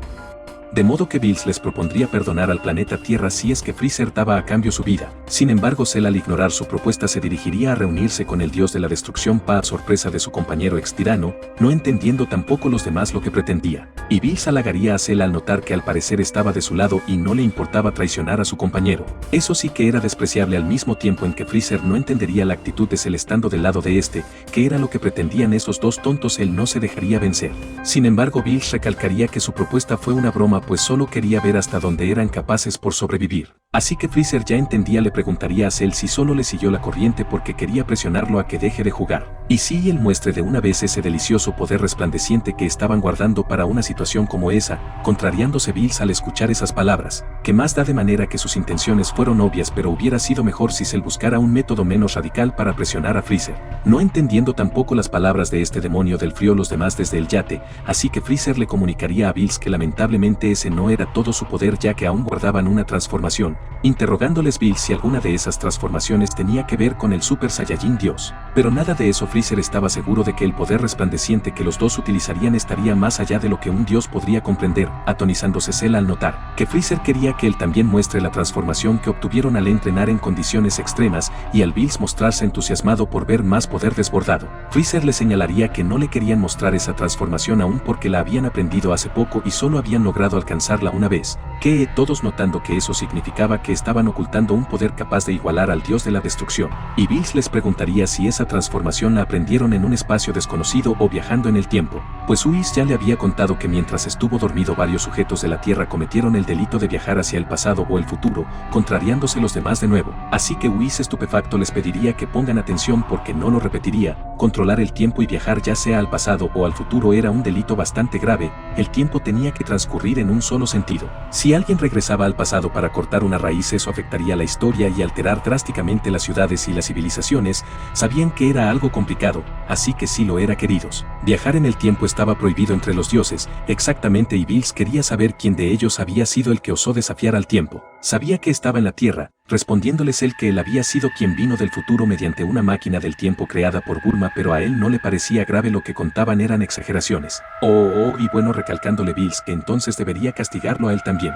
De modo que Bills les propondría perdonar al planeta Tierra si es que Freezer daba a cambio su vida. Sin embargo, Cell al ignorar su propuesta se dirigiría a reunirse con el dios de la destrucción para sorpresa de su compañero ex-tirano, no entendiendo tampoco los demás lo que pretendía. Y Bills halagaría a Cell al notar que al parecer estaba de su lado y no le importaba traicionar a su compañero. Eso sí que era despreciable al mismo tiempo en que Freezer no entendería la actitud de Cell estando del lado de este, que era lo que pretendían esos dos tontos. Él no se dejaría vencer. Sin embargo, Bills recalcaría que su propuesta fue una broma, pues solo quería ver hasta dónde eran capaces por sobrevivir. Así que Freezer ya entendía, le preguntaría a Cell si solo le siguió la corriente porque quería presionarlo a que deje de jugar. Y si él muestre de una vez ese delicioso poder resplandeciente que estaban guardando para una situación como esa, contrariándose Bills al escuchar esas palabras, que más da de manera que sus intenciones fueron obvias, pero hubiera sido mejor si Cell buscara un método menos radical para presionar a Freezer. No entendiendo tampoco las palabras de este demonio del frío los demás desde el yate, así que Freezer le comunicaría a Bills que lamentablemente ese no era todo su poder, ya que aún guardaban una transformación, interrogándoles Bills si alguna de esas transformaciones tenía que ver con el Super Saiyajin Dios. Pero nada de eso. Freezer estaba seguro de que el poder resplandeciente que los dos utilizarían estaría más allá de lo que un dios podría comprender, atonizándose Cell al notar que Freezer quería que él también muestre la transformación que obtuvieron al entrenar en condiciones extremas, y al Bills mostrarse entusiasmado por ver más poder desbordado. Freezer le señalaría que no le querían mostrar esa transformación aún porque la habían aprendido hace poco y solo habían logrado alcanzarla una vez, que todos notando que eso significaba que estaban ocultando un poder capaz de igualar al dios de la destrucción. Y Bills les preguntaría si esa transformación la aprendieron en un espacio desconocido o viajando en el tiempo, pues Whis ya le había contado que mientras estuvo dormido varios sujetos de la Tierra cometieron el delito de viajar hacia el pasado o el futuro, contrariándose los demás de nuevo. Así que Whis estupefacto les pediría que pongan atención porque no lo repetiría. Controlar el tiempo y viajar ya sea al pasado o al futuro era un delito bastante grave. El tiempo tenía que transcurrir en un solo sentido. Si alguien regresaba al pasado para cortar una raíz, eso afectaría la historia y alterar drásticamente las ciudades y las civilizaciones. Sabían que era algo complicado, así que sí lo era, queridos. Viajar en el tiempo estaba prohibido entre los dioses, exactamente, y Bills quería saber quién de ellos había sido el que osó desafiar al tiempo. Sabía que estaba en la Tierra, respondiéndoles él que él había sido quien vino del futuro mediante una máquina del tiempo creada por Bulma, pero a él no le parecía grave, lo que contaban eran exageraciones. Y bueno, recalcándole Bills que entonces debería castigarlo a él también.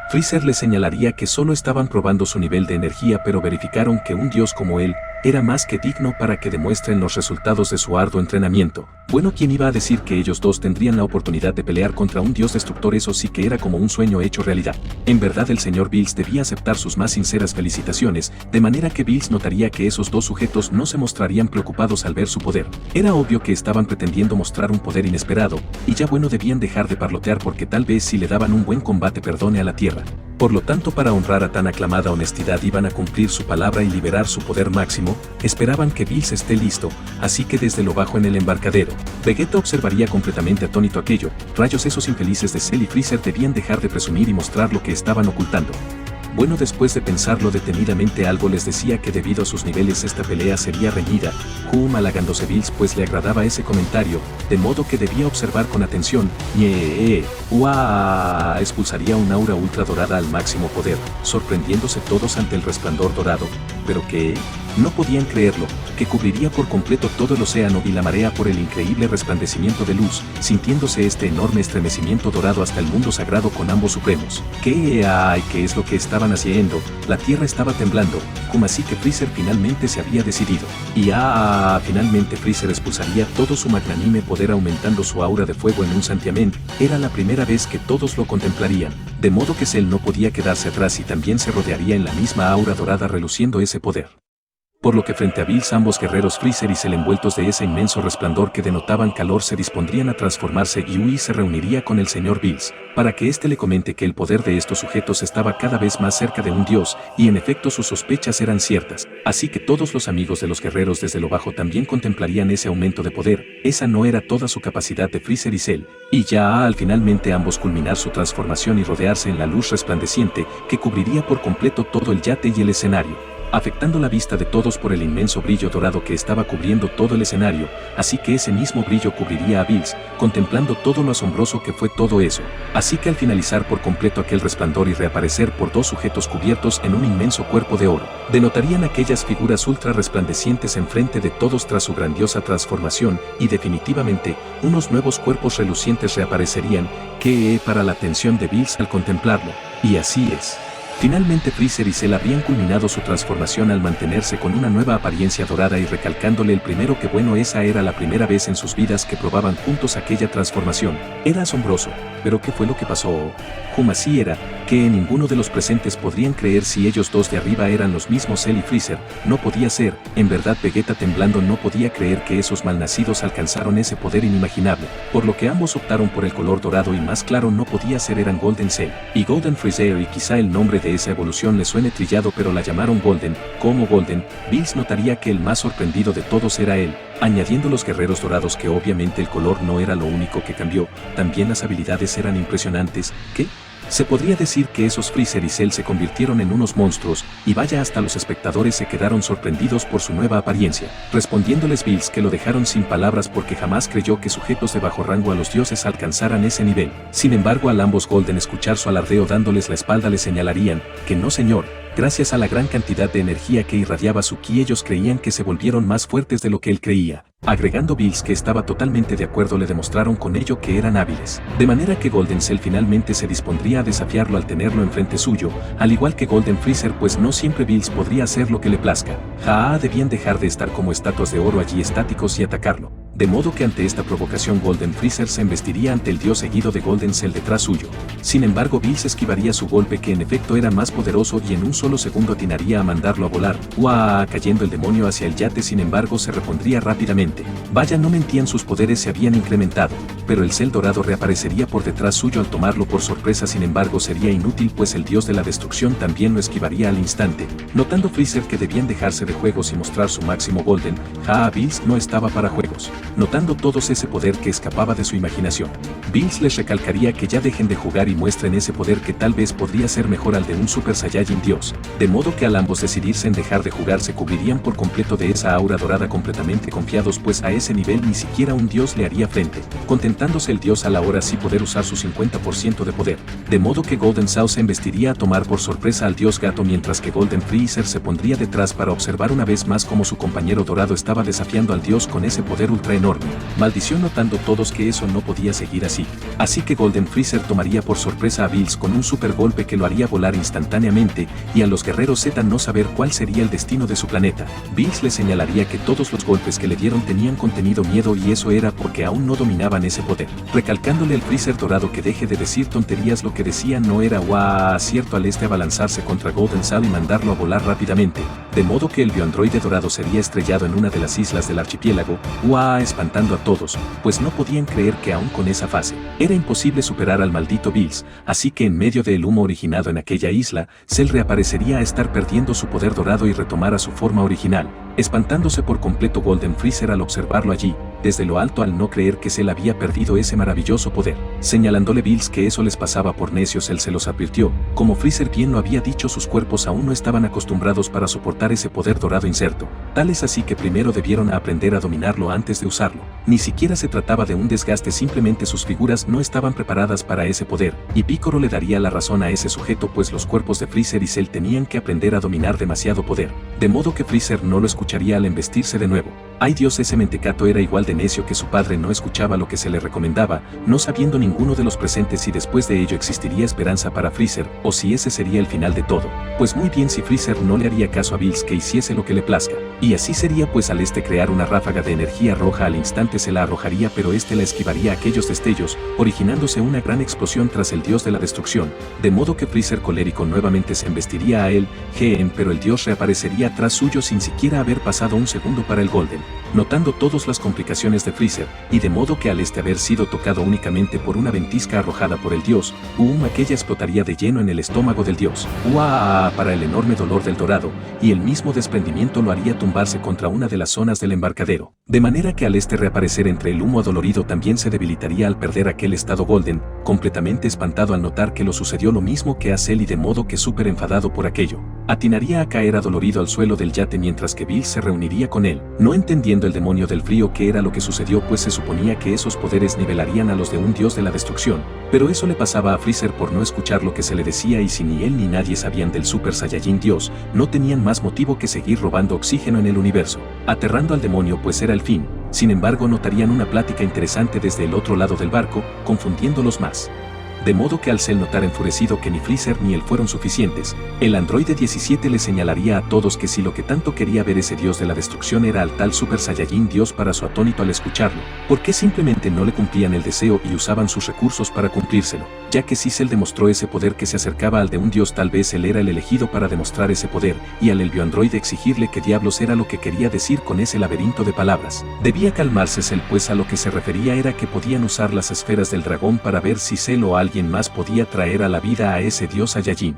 Freezer le señalaría que solo estaban probando su nivel de energía, pero verificaron que un dios como él era más que digno para que demuestren los resultados de su arduo entrenamiento. Bueno, ¿quién iba a decir que ellos dos tendrían la oportunidad de pelear contra un dios destructor? Eso sí que era como un sueño hecho realidad. En verdad, el señor Bills debía aceptar sus más sinceras felicitaciones, de manera que Bills notaría que esos dos sujetos no se mostrarían preocupados al ver su poder. Era obvio que estaban pretendiendo mostrar un poder inesperado, y ya bueno, debían dejar de parlotear porque tal vez si le daban un buen combate perdone a la Tierra. Por lo tanto, para honrar a tan aclamada honestidad iban a cumplir su palabra y liberar su poder máximo. Esperaban que Bills esté listo, así que desde lo bajo en el embarcadero, Vegeta observaría completamente atónito aquello. Rayos, esos infelices de Cell y Freezer debían dejar de presumir y mostrar lo que estaban ocultando. Bueno, después de pensarlo detenidamente, algo les decía que debido a sus niveles esta pelea sería reñida, halagándose Bills pues le agradaba ese comentario, de modo que debía observar con atención. Expulsaría un aura ultra dorada al máximo poder, sorprendiéndose todos ante el resplandor dorado. ¿Pero qué? No podían creerlo, que cubriría por completo todo el océano y la marea por el increíble resplandecimiento de luz, sintiéndose este enorme estremecimiento dorado hasta el mundo sagrado con ambos supremos. ¿Qué es lo que estaban haciendo? La tierra estaba temblando, como así que Freezer finalmente se había decidido. Y finalmente Freezer expulsaría todo su magnánime poder aumentando su aura de fuego en un santiamén. Era la primera vez que todos lo contemplarían, de modo que Cell no podía quedarse atrás y también se rodearía en la misma aura dorada reluciendo ese poder. Por lo que frente a Bills ambos guerreros Freezer y Cell envueltos de ese inmenso resplandor que denotaban calor se dispondrían a transformarse y Ui se reuniría con el señor Bills, para que éste le comente que el poder de estos sujetos estaba cada vez más cerca de un dios, y en efecto sus sospechas eran ciertas, así que todos los amigos de los guerreros desde lo bajo también contemplarían ese aumento de poder. Esa no era toda su capacidad de Freezer y Cell, y ya al finalmente ambos culminar su transformación y rodearse en la luz resplandeciente que cubriría por completo todo el yate y el escenario, afectando la vista de todos por el inmenso brillo dorado que estaba cubriendo todo el escenario, así que ese mismo brillo cubriría a Bills, contemplando todo lo asombroso que fue todo eso. Así que al finalizar por completo aquel resplandor y reaparecer por dos sujetos cubiertos en un inmenso cuerpo de oro, denotarían aquellas figuras ultra resplandecientes enfrente de todos tras su grandiosa transformación, y definitivamente, unos nuevos cuerpos relucientes reaparecerían, que para la atención de Bills al contemplarlo, y así es. Finalmente Freezer y Cell habían culminado su transformación al mantenerse con una nueva apariencia dorada y recalcándole el primero que bueno esa era la primera vez en sus vidas que probaban juntos aquella transformación. Era asombroso, pero ¿qué fue lo que pasó? Así era, que ninguno de los presentes podrían creer si ellos dos de arriba eran los mismos Cell y Freezer, no podía ser, en verdad Vegeta temblando no podía creer que esos malnacidos alcanzaron ese poder inimaginable, por lo que ambos optaron por el color dorado y más claro no podía ser eran Golden Cell y Golden Freezer y quizá el nombre de esa evolución le suene trillado pero la llamaron Golden, como Golden. Bills notaría que el más sorprendido de todos era él, añadiendo los guerreros dorados que obviamente el color no era lo único que cambió, también las habilidades eran impresionantes, ¿qué? Se podría decir que esos Freezer y Cell se convirtieron en unos monstruos, y vaya hasta los espectadores se quedaron sorprendidos por su nueva apariencia, respondiéndoles Bills que lo dejaron sin palabras porque jamás creyó que sujetos de bajo rango a los dioses alcanzaran ese nivel. Sin embargo al ambos Golden escuchar su alardeo dándoles la espalda le señalarían, que no señor. Gracias a la gran cantidad de energía que irradiaba su ki ellos creían que se volvieron más fuertes de lo que él creía. Agregando Bills que estaba totalmente de acuerdo le demostraron con ello que eran hábiles. De manera que Golden Cell finalmente se dispondría a desafiarlo al tenerlo enfrente suyo, al igual que Golden Freezer pues no siempre Bills podría hacer lo que le plazca. Debían dejar de estar como estatuas de oro allí estáticos y atacarlo. De modo que ante esta provocación Golden Freezer se embestiría ante el dios seguido de Golden Cell detrás suyo. Sin embargo Bills esquivaría su golpe que en efecto era más poderoso y en un solo segundo atinaría a mandarlo a volar. Cayendo el demonio hacia el yate sin embargo se repondría rápidamente. Vaya no mentían sus poderes se habían incrementado, pero el Cell dorado reaparecería por detrás suyo al tomarlo por sorpresa sin embargo sería inútil pues el dios de la destrucción también lo esquivaría al instante. Notando Freezer que debían dejarse de juegos y mostrar su máximo Golden, Bills no estaba para juegos. Notando todos ese poder que escapaba de su imaginación, Bills les recalcaría que ya dejen de jugar y muestren ese poder que tal vez podría ser mejor al de un Super Saiyajin Dios, de modo que al ambos decidirse en dejar de jugar se cubrirían por completo de esa aura dorada completamente confiados pues a ese nivel ni siquiera un dios le haría frente, contentándose el dios al ahora sí poder usar su 50% de poder, de modo que Golden Sao se embestiría a tomar por sorpresa al dios gato mientras que Golden Freezer se pondría detrás para observar una vez más cómo su compañero dorado estaba desafiando al dios con ese poder ultra enorme. Maldición notando todos que eso no podía seguir así. Así que Golden Freezer tomaría por sorpresa a Bills con un super golpe que lo haría volar instantáneamente y a los guerreros Z no saber cuál sería el destino de su planeta. Bills le señalaría que todos los golpes que le dieron tenían contenido miedo y eso era porque aún no dominaban ese poder. Recalcándole al Freezer dorado que deje de decir tonterías lo que decía no era cierto al abalanzarse contra Golden Sao y mandarlo a volar rápidamente. De modo que el bioandroide dorado sería estrellado en una de las islas del archipiélago, espantando a todos, pues no podían creer que aún con esa fase, era imposible superar al maldito Bills, así que en medio del humo originado en aquella isla, Cell reaparecería a estar perdiendo su poder dorado y retomar a su forma original, espantándose por completo Golden Freezer al observarlo allí, desde lo alto al no creer que Cell había perdido ese maravilloso poder. Señalándole Bills que eso les pasaba por necios él se los advirtió, como Freezer bien lo había dicho sus cuerpos aún no estaban acostumbrados para soportar ese poder dorado inserto, tal es así que primero debieron aprender a dominarlo antes de usarlo. ni siquiera se trataba de un desgaste, simplemente sus figuras no estaban preparadas para ese poder, y Piccolo le daría la razón a ese sujeto, pues los cuerpos de Freezer y Cell tenían que aprender a dominar demasiado poder, de modo que Freezer no lo escucharía al embestirse de nuevo. Ay Dios, ese mentecato era igual de necio que su padre, no escuchaba lo que se le recomendaba, no sabiendo ninguno de los presentes si después de ello existiría esperanza para Freezer, o si ese sería el final de todo. Pues muy bien, si Freezer no le haría caso a Bills, que hiciese lo que le plazca. Y así sería, pues al crear una ráfaga de energía roja, al instante se la arrojaría, pero la esquivaría aquellos destellos, originándose una gran explosión tras el dios de la destrucción, de modo que Freezer colérico nuevamente se embestiría a él, pero el dios reaparecería tras suyo sin siquiera haber pasado un segundo para el Golden, notando todas las complicaciones de Freezer, y de modo que al haber sido tocado únicamente por una ventisca arrojada por el dios, aquella explotaría de lleno en el estómago del dios, para el enorme dolor del dorado, y el mismo desprendimiento lo haría tumbarse contra una de las zonas del embarcadero, de manera que al reaparecer entre el humo adolorido también se debilitaría al perder aquel estado Golden, completamente espantado al notar que lo sucedió lo mismo que a Cell, y de modo que súper enfadado por aquello, atinaría a caer adolorido al suelo del yate, mientras que Bills se reuniría con él, no entendiendo el demonio del frío qué era lo que sucedió, pues se suponía que esos poderes nivelarían a los de un dios de la destrucción, pero eso le pasaba a Freezer por no escuchar lo que se le decía, y si ni él ni nadie sabían del Super Saiyajin Dios, no tenían más motivo que seguir robando oxígeno en el universo, aterrando al demonio, pues era el fin. Sin embargo, notarían una plática interesante desde el otro lado del barco, confundiéndolos más. De modo que al Cell notar enfurecido que ni Freezer ni él fueron suficientes, el androide 17 le señalaría a todos que si lo que tanto quería ver ese dios de la destrucción era al tal Super Saiyajin Dios, para su atónito al escucharlo, ¿por qué simplemente no le cumplían el deseo y usaban sus recursos para cumplírselo? Ya que si Cell demostró ese poder que se acercaba al de un dios, tal vez él era el elegido para demostrar ese poder, y al el bioandroide exigirle qué diablos era lo que quería decir con ese laberinto de palabras. Debía calmarse Cell, pues a lo que se refería era que podían usar las esferas del dragón para ver si Cell o alguien más podía traer a la vida a ese dios Saiyajin.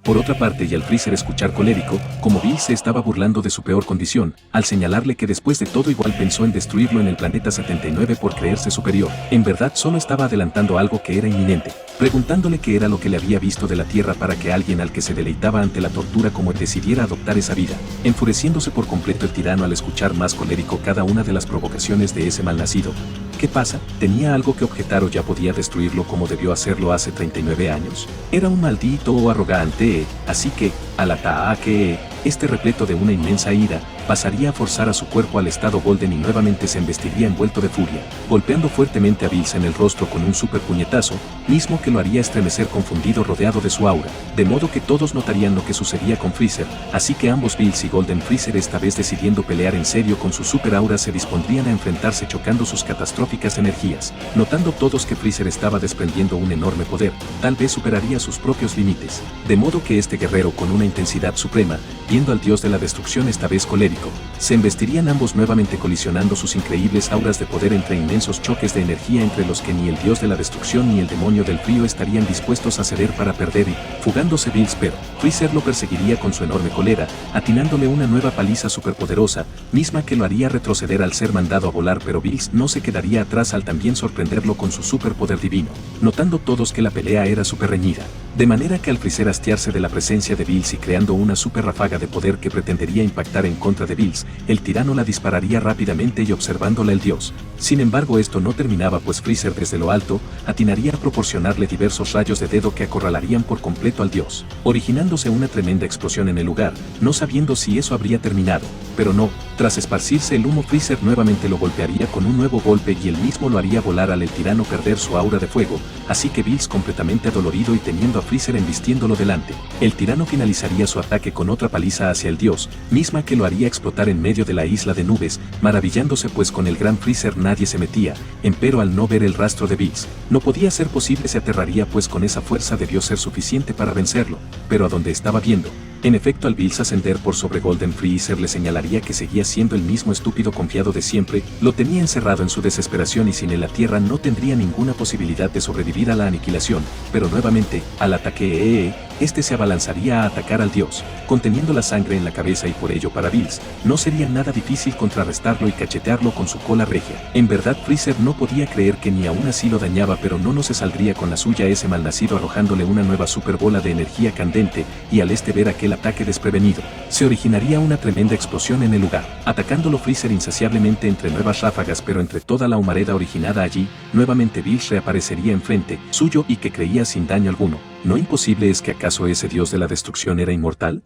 Por otra parte, y al Freezer escuchar colérico, como Bills se estaba burlando de su peor condición, al señalarle que después de todo igual pensó en destruirlo en el planeta 79 por creerse superior, en verdad solo estaba adelantando algo que era inminente, preguntándole qué era lo que le había visto de la Tierra para que alguien al que se deleitaba ante la tortura como él decidiera adoptar esa vida, enfureciéndose por completo el tirano al escuchar más colérico cada una de las provocaciones de ese malnacido. ¿Qué pasa? ¿Tenía algo que objetar o ya podía destruirlo como debió hacerlo hace 39 años? Era un maldito arrogante, así que, al ataque, repleto de una inmensa ira, pasaría a forzar a su cuerpo al estado Golden y nuevamente se embestiría envuelto de furia, golpeando fuertemente a Bills en el rostro con un super puñetazo, mismo que lo haría estremecer confundido rodeado de su aura, de modo que todos notarían lo que sucedía con Freezer, así que ambos Bills y Golden Freezer, esta vez decidiendo pelear en serio con su super aura, se dispondrían a enfrentarse chocando sus catastróficas energías, notando todos que Freezer estaba desprendiendo un enorme poder, tal vez superaría sus propios límites, de modo que este guerrero con una intensidad suprema, viendo al dios de la destrucción esta vez colérico, se embestirían ambos nuevamente colisionando sus increíbles auras de poder entre inmensos choques de energía entre los que ni el dios de la destrucción ni el demonio del frío estarían dispuestos a ceder para perder, y, fugándose Bills, pero Freezer lo perseguiría con su enorme cólera, atinándole una nueva paliza superpoderosa, misma que lo haría retroceder al ser mandado a volar, pero Bills no se quedaría atrás al también sorprenderlo con su superpoder divino, notando todos que la pelea era súper reñida. De manera que al Freezer hastiarse de la presencia de Bills y creando una super ráfaga de poder que pretendería impactar en contra de Bills, el tirano la dispararía rápidamente y observándola el dios. Sin embargo, esto no terminaba, pues Freezer desde lo alto atinaría a proporcionarle diversos rayos de dedo que acorralarían por completo al dios, originándose una tremenda explosión en el lugar, no sabiendo si eso habría terminado, pero no, tras esparcirse el humo, Freezer nuevamente lo golpearía con un nuevo golpe y él mismo lo haría volar al el tirano perder su aura de fuego, así que Bills, completamente adolorido y teniendo a Freezer embistiéndolo delante, el tirano finalizaría su ataque con otra paliza hacia el dios, misma que lo haría explotar en medio de la isla de nubes, maravillándose pues con el gran Freezer nadie se metía, empero al no ver el rastro de Bills, no podía ser posible, se aterraría pues con esa fuerza debió ser suficiente para vencerlo, pero a donde estaba viendo. En efecto, al Bills ascender por sobre Golden, Freezer le señalaría que seguía siendo el mismo estúpido confiado de siempre, lo tenía encerrado en su desesperación y sin él la Tierra no tendría ninguna posibilidad de sobrevivir a la aniquilación, pero nuevamente, al ataque este se abalanzaría a atacar al dios, conteniendo la sangre en la cabeza, y por ello para Bills no sería nada difícil contrarrestarlo y cachetearlo con su cola regia. En verdad Freezer no podía creer que ni aún así lo dañaba, pero no se saldría con la suya ese malnacido, arrojándole una nueva superbola de energía candente, y al ver aquel ataque desprevenido, se originaría una tremenda explosión en el lugar, atacándolo Freezer insaciablemente entre nuevas ráfagas, pero entre toda la humareda originada allí, nuevamente Bills reaparecería enfrente suyo y que creía sin daño alguno. ¿No imposible es que acaso ese dios de la destrucción era inmortal?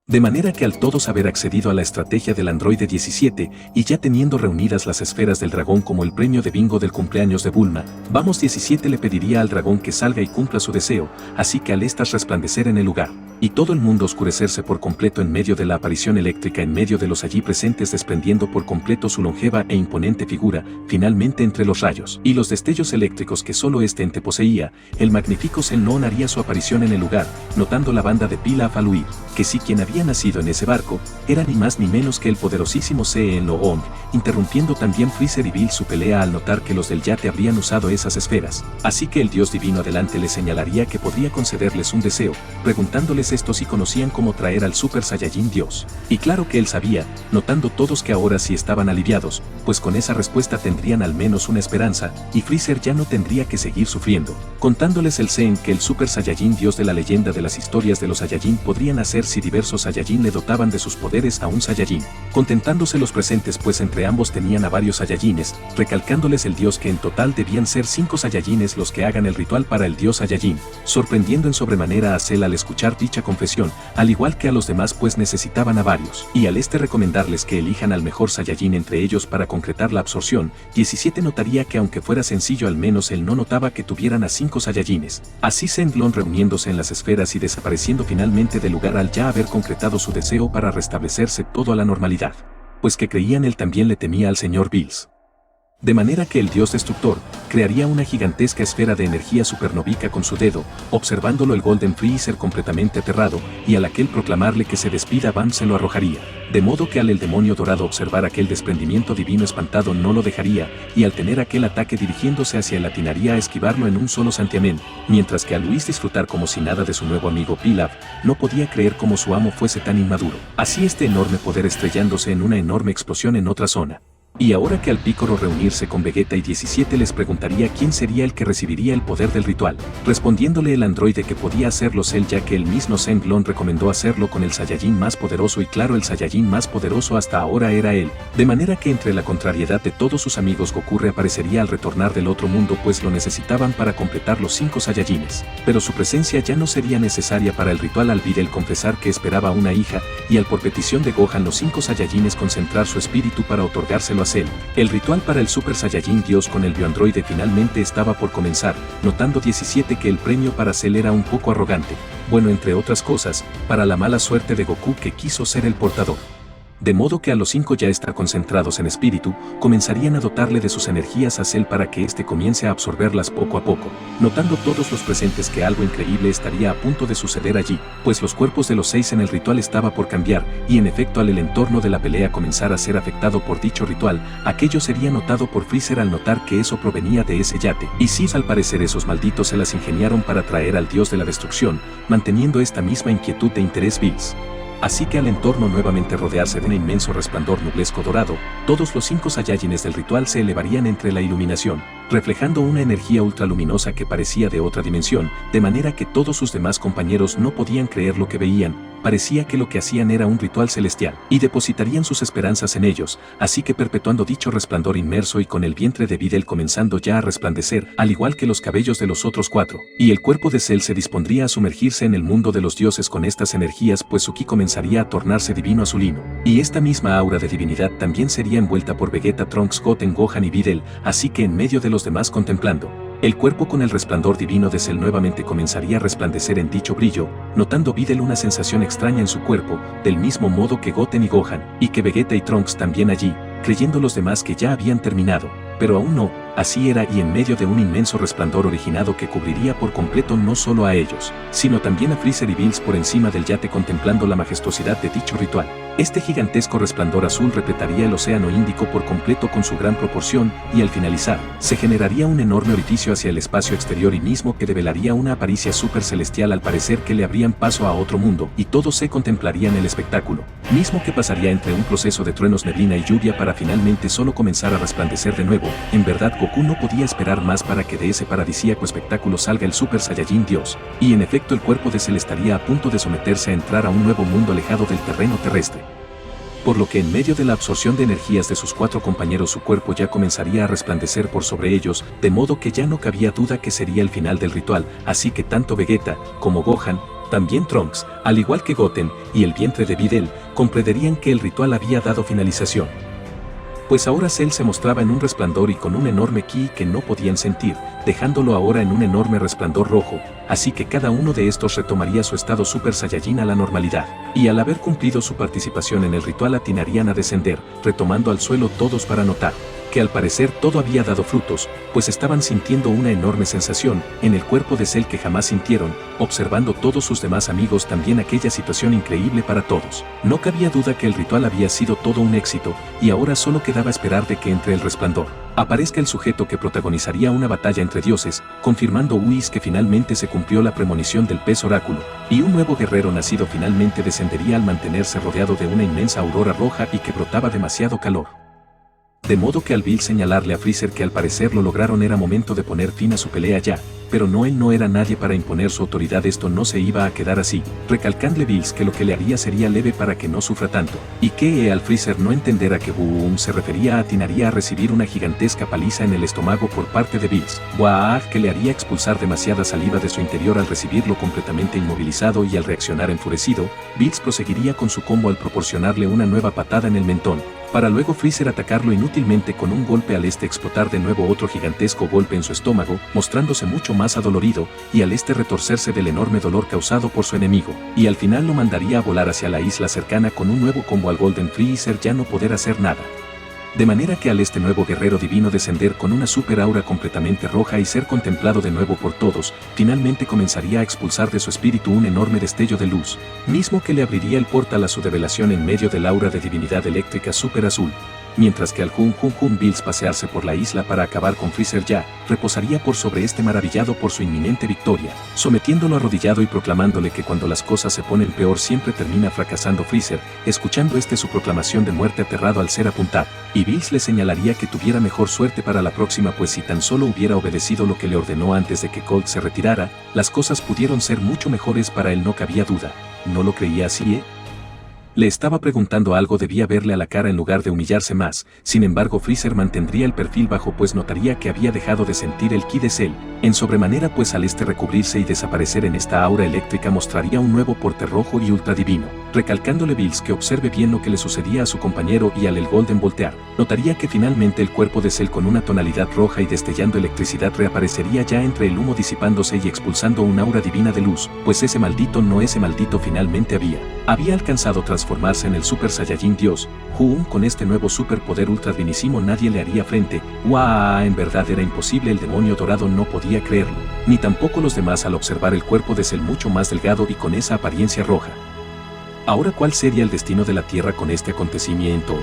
De manera que al todos haber accedido a la estrategia del androide 17 y ya teniendo reunidas las esferas del dragón como el premio de bingo del cumpleaños de Bulma, Vamos 17 le pediría al dragón que salga y cumpla su deseo, así que al estas resplandecer en el lugar, y todo el mundo oscurecerse por completo en medio de la aparición eléctrica en medio de los allí presentes, desprendiendo por completo su longeva e imponente figura, finalmente entre los rayos y los destellos eléctricos que solo este ente poseía, el magnífico Zenlong haría su aparición en el lugar, notando la banda de Pilaf al huir, que si quien había nacido en ese barco era ni más ni menos que el poderosísimo Zenlong, interrumpiendo también Freezer y Bills su pelea al notar que los del yate habrían usado esas esferas. Así que el dios divino adelante les señalaría que podría concederles un deseo, preguntándoles esto si conocían cómo traer al Super Saiyajin Dios. Y claro que él sabía, notando todos que ahora sí estaban aliviados, pues con esa respuesta tendrían al menos una esperanza, y Freezer ya no tendría que seguir sufriendo, contándoles el Zen que el Super Saiyajin Dios de la leyenda de las historias de los Saiyajin podrían hacer si diversos Saiyajin le dotaban de sus poderes a un Saiyajin, contentándose los presentes pues entre ambos tenían a varios Saiyajines, recalcándoles el dios que en total debían ser 5 Saiyajines los que hagan el ritual para el dios Saiyajin, sorprendiendo en sobremanera a Cell al escuchar dicha confesión, al igual que a los demás pues necesitaban a varios, y al recomendarles que elijan al mejor Saiyajin entre ellos para concretar la absorción, 17 notaría que aunque fuera sencillo al menos él no notaba que tuvieran a 5 Saiyajines. Así Zenlong reuniéndose en las esferas y desapareciendo finalmente del lugar al ya haber concretado su deseo para restablecerse todo a la normalidad, pues que creían él también le temía al señor Bills. De manera que el dios destructor crearía una gigantesca esfera de energía supernovica con su dedo, observándolo el Golden Freezer completamente aterrado, y al aquel proclamarle que se despida Bam se lo arrojaría, de modo que al el demonio dorado observar aquel desprendimiento divino espantado no lo dejaría, y al tener aquel ataque dirigiéndose hacia él atinaría a esquivarlo en un solo santiamén, mientras que a Luis disfrutar como si nada de su nuevo amigo Pilaf, no podía creer cómo su amo fuese tan inmaduro. Así este enorme poder estrellándose en una enorme explosión en otra zona. Y ahora que al Piccolo reunirse con Vegeta y 17 les preguntaría quién sería el que recibiría el poder del ritual, respondiéndole el androide que podía hacerlo Cell ya que el mismo Zenlong recomendó hacerlo con el Saiyajin más poderoso y claro el Saiyajin más poderoso hasta ahora era él, de manera que entre la contrariedad de todos sus amigos Goku reaparecería al retornar del otro mundo pues lo necesitaban para completar los 5 Saiyajines, pero su presencia ya no sería necesaria para el ritual al Videl confesar que esperaba una hija y al por petición de Gohan los 5 Saiyajines concentrar su espíritu para otorgárselo a Cell. El ritual para el Super Saiyajin Dios con el bioandroide finalmente estaba por comenzar, notando 17 que el premio para Cell era un poco arrogante, bueno entre otras cosas, para la mala suerte de Goku que quiso ser el portador. De modo que a los 5 ya estar concentrados en espíritu, comenzarían a dotarle de sus energías a Cell para que éste comience a absorberlas poco a poco, notando todos los presentes que algo increíble estaría a punto de suceder allí, pues los cuerpos de los 6 en el ritual estaba por cambiar, y en efecto al el entorno de la pelea comenzar a ser afectado por dicho ritual, aquello sería notado por Freezer al notar que eso provenía de ese yate, y sí al parecer esos malditos se las ingeniaron para traer al dios de la destrucción, manteniendo esta misma inquietud de interés Bills. Así que al entorno nuevamente rodearse de un inmenso resplandor nublesco dorado, todos los 5 Saiyajines del ritual se elevarían entre la iluminación, reflejando una energía ultraluminosa que parecía de otra dimensión, de manera que todos sus demás compañeros no podían creer lo que veían, parecía que lo que hacían era un ritual celestial, y depositarían sus esperanzas en ellos, así que perpetuando dicho resplandor inmerso y con el vientre de Videl comenzando ya a resplandecer, al igual que los cabellos de los otros 4, y el cuerpo de Cell se dispondría a sumergirse en el mundo de los dioses con estas energías pues su ki comenzaría a tornarse divino azulino, y esta misma aura de divinidad también sería envuelta por Vegeta, Trunks, Goten, Gohan y Videl, así que en medio de los demás contemplando, el cuerpo con el resplandor divino de Cell nuevamente comenzaría a resplandecer en dicho brillo, notando Videl una sensación extraña en su cuerpo, del mismo modo que Goten y Gohan, y que Vegeta y Trunks también allí, creyendo los demás que ya habían terminado, pero aún no, así era y en medio de un inmenso resplandor originado que cubriría por completo no solo a ellos, sino también a Freezer y Bills por encima del yate contemplando la majestuosidad de dicho ritual. Este gigantesco resplandor azul repletaría el océano Índico por completo con su gran proporción, y al finalizar, se generaría un enorme orificio hacia el espacio exterior y mismo que develaría una aparición súper celestial al parecer que le abrían paso a otro mundo, y todos se contemplarían el espectáculo, mismo que pasaría entre un proceso de truenos, neblina y lluvia para finalmente solo comenzar a resplandecer de nuevo. En verdad Goku no podía esperar más para que de ese paradisíaco espectáculo salga el Super Saiyajin Dios, y en efecto el cuerpo de Cell estaría a punto de someterse a entrar a un nuevo mundo alejado del terreno terrestre. Por lo que en medio de la absorción de energías de sus 4 compañeros su cuerpo ya comenzaría a resplandecer por sobre ellos, de modo que ya no cabía duda que sería el final del ritual, así que tanto Vegeta, como Gohan, también Trunks, al igual que Goten, y el vientre de Videl, comprenderían que el ritual había dado finalización. Pues ahora Cell se mostraba en un resplandor y con un enorme ki que no podían sentir, dejándolo ahora en un enorme resplandor rojo, así que cada uno de estos retomaría su estado Super Saiyajin a la normalidad, y al haber cumplido su participación en el ritual atinarían a descender, retomando al suelo todos para notar que al parecer todo había dado frutos, pues estaban sintiendo una enorme sensación en el cuerpo de Cell que jamás sintieron, observando todos sus demás amigos también aquella situación increíble para todos. No cabía duda que el ritual había sido todo un éxito, y ahora solo quedaba esperar de que entre el resplandor aparezca el sujeto que protagonizaría una batalla entre dioses, confirmando Whis que finalmente se cumplió la premonición del pez oráculo, y un nuevo guerrero nacido finalmente descendería al mantenerse rodeado de una inmensa aurora roja y que brotaba demasiado calor. De modo que al Bills señalarle a Freezer que al parecer lo lograron era momento de poner fin a su pelea ya, pero él no era nadie para imponer su autoridad, esto no se iba a quedar así, recalcándole Bills que lo que le haría sería leve para que no sufra tanto, y que al Freezer no entenderá que Boom se refería atinaría a recibir una gigantesca paliza en el estómago por parte de Bills, que le haría expulsar demasiada saliva de su interior al recibirlo completamente inmovilizado y al reaccionar enfurecido, Bills proseguiría con su combo al proporcionarle una nueva patada en el mentón, para luego Freezer atacarlo inútilmente con un golpe al explotar de nuevo otro gigantesco golpe en su estómago, mostrándose mucho más adolorido, y al retorcerse del enorme dolor causado por su enemigo, y al final lo mandaría a volar hacia la isla cercana con un nuevo combo al Golden Freezer ya no poder hacer nada. De manera que al nuevo guerrero divino descender con una super aura completamente roja y ser contemplado de nuevo por todos, finalmente comenzaría a expulsar de su espíritu un enorme destello de luz, mismo que le abriría el portal a su revelación en medio del aura de divinidad eléctrica super azul. Mientras que al Bills pasearse por la isla para acabar con Freezer ya, reposaría por sobre maravillado por su inminente victoria, sometiéndolo arrodillado y proclamándole que cuando las cosas se ponen peor siempre termina fracasando Freezer, escuchando su proclamación de muerte aterrado al ser apuntado, y Bills le señalaría que tuviera mejor suerte para la próxima, pues si tan solo hubiera obedecido lo que le ordenó antes de que Colt se retirara, las cosas pudieron ser mucho mejores para él, no cabía duda. ¿No lo creía así, Le estaba preguntando algo, debía verle a la cara en lugar de humillarse más, sin embargo Freezer mantendría el perfil bajo pues notaría que había dejado de sentir el ki de Cell, en sobremanera pues al recubrirse y desaparecer en esta aura eléctrica mostraría un nuevo porte rojo y ultra divino, recalcándole Bills que observe bien lo que le sucedía a su compañero y al Golden voltear, notaría que finalmente el cuerpo de Cell con una tonalidad roja y destellando electricidad reaparecería ya entre el humo disipándose y expulsando un aura divina de luz, pues ese maldito finalmente había alcanzado transformarse en el Super Saiyajin Dios. Con este nuevo superpoder ultra divinísimo nadie le haría frente. En verdad era imposible, el demonio dorado no podía creerlo, ni tampoco los demás al observar el cuerpo de Cell mucho más delgado y con esa apariencia roja. Ahora, ¿cuál sería el destino de la Tierra con este acontecimiento?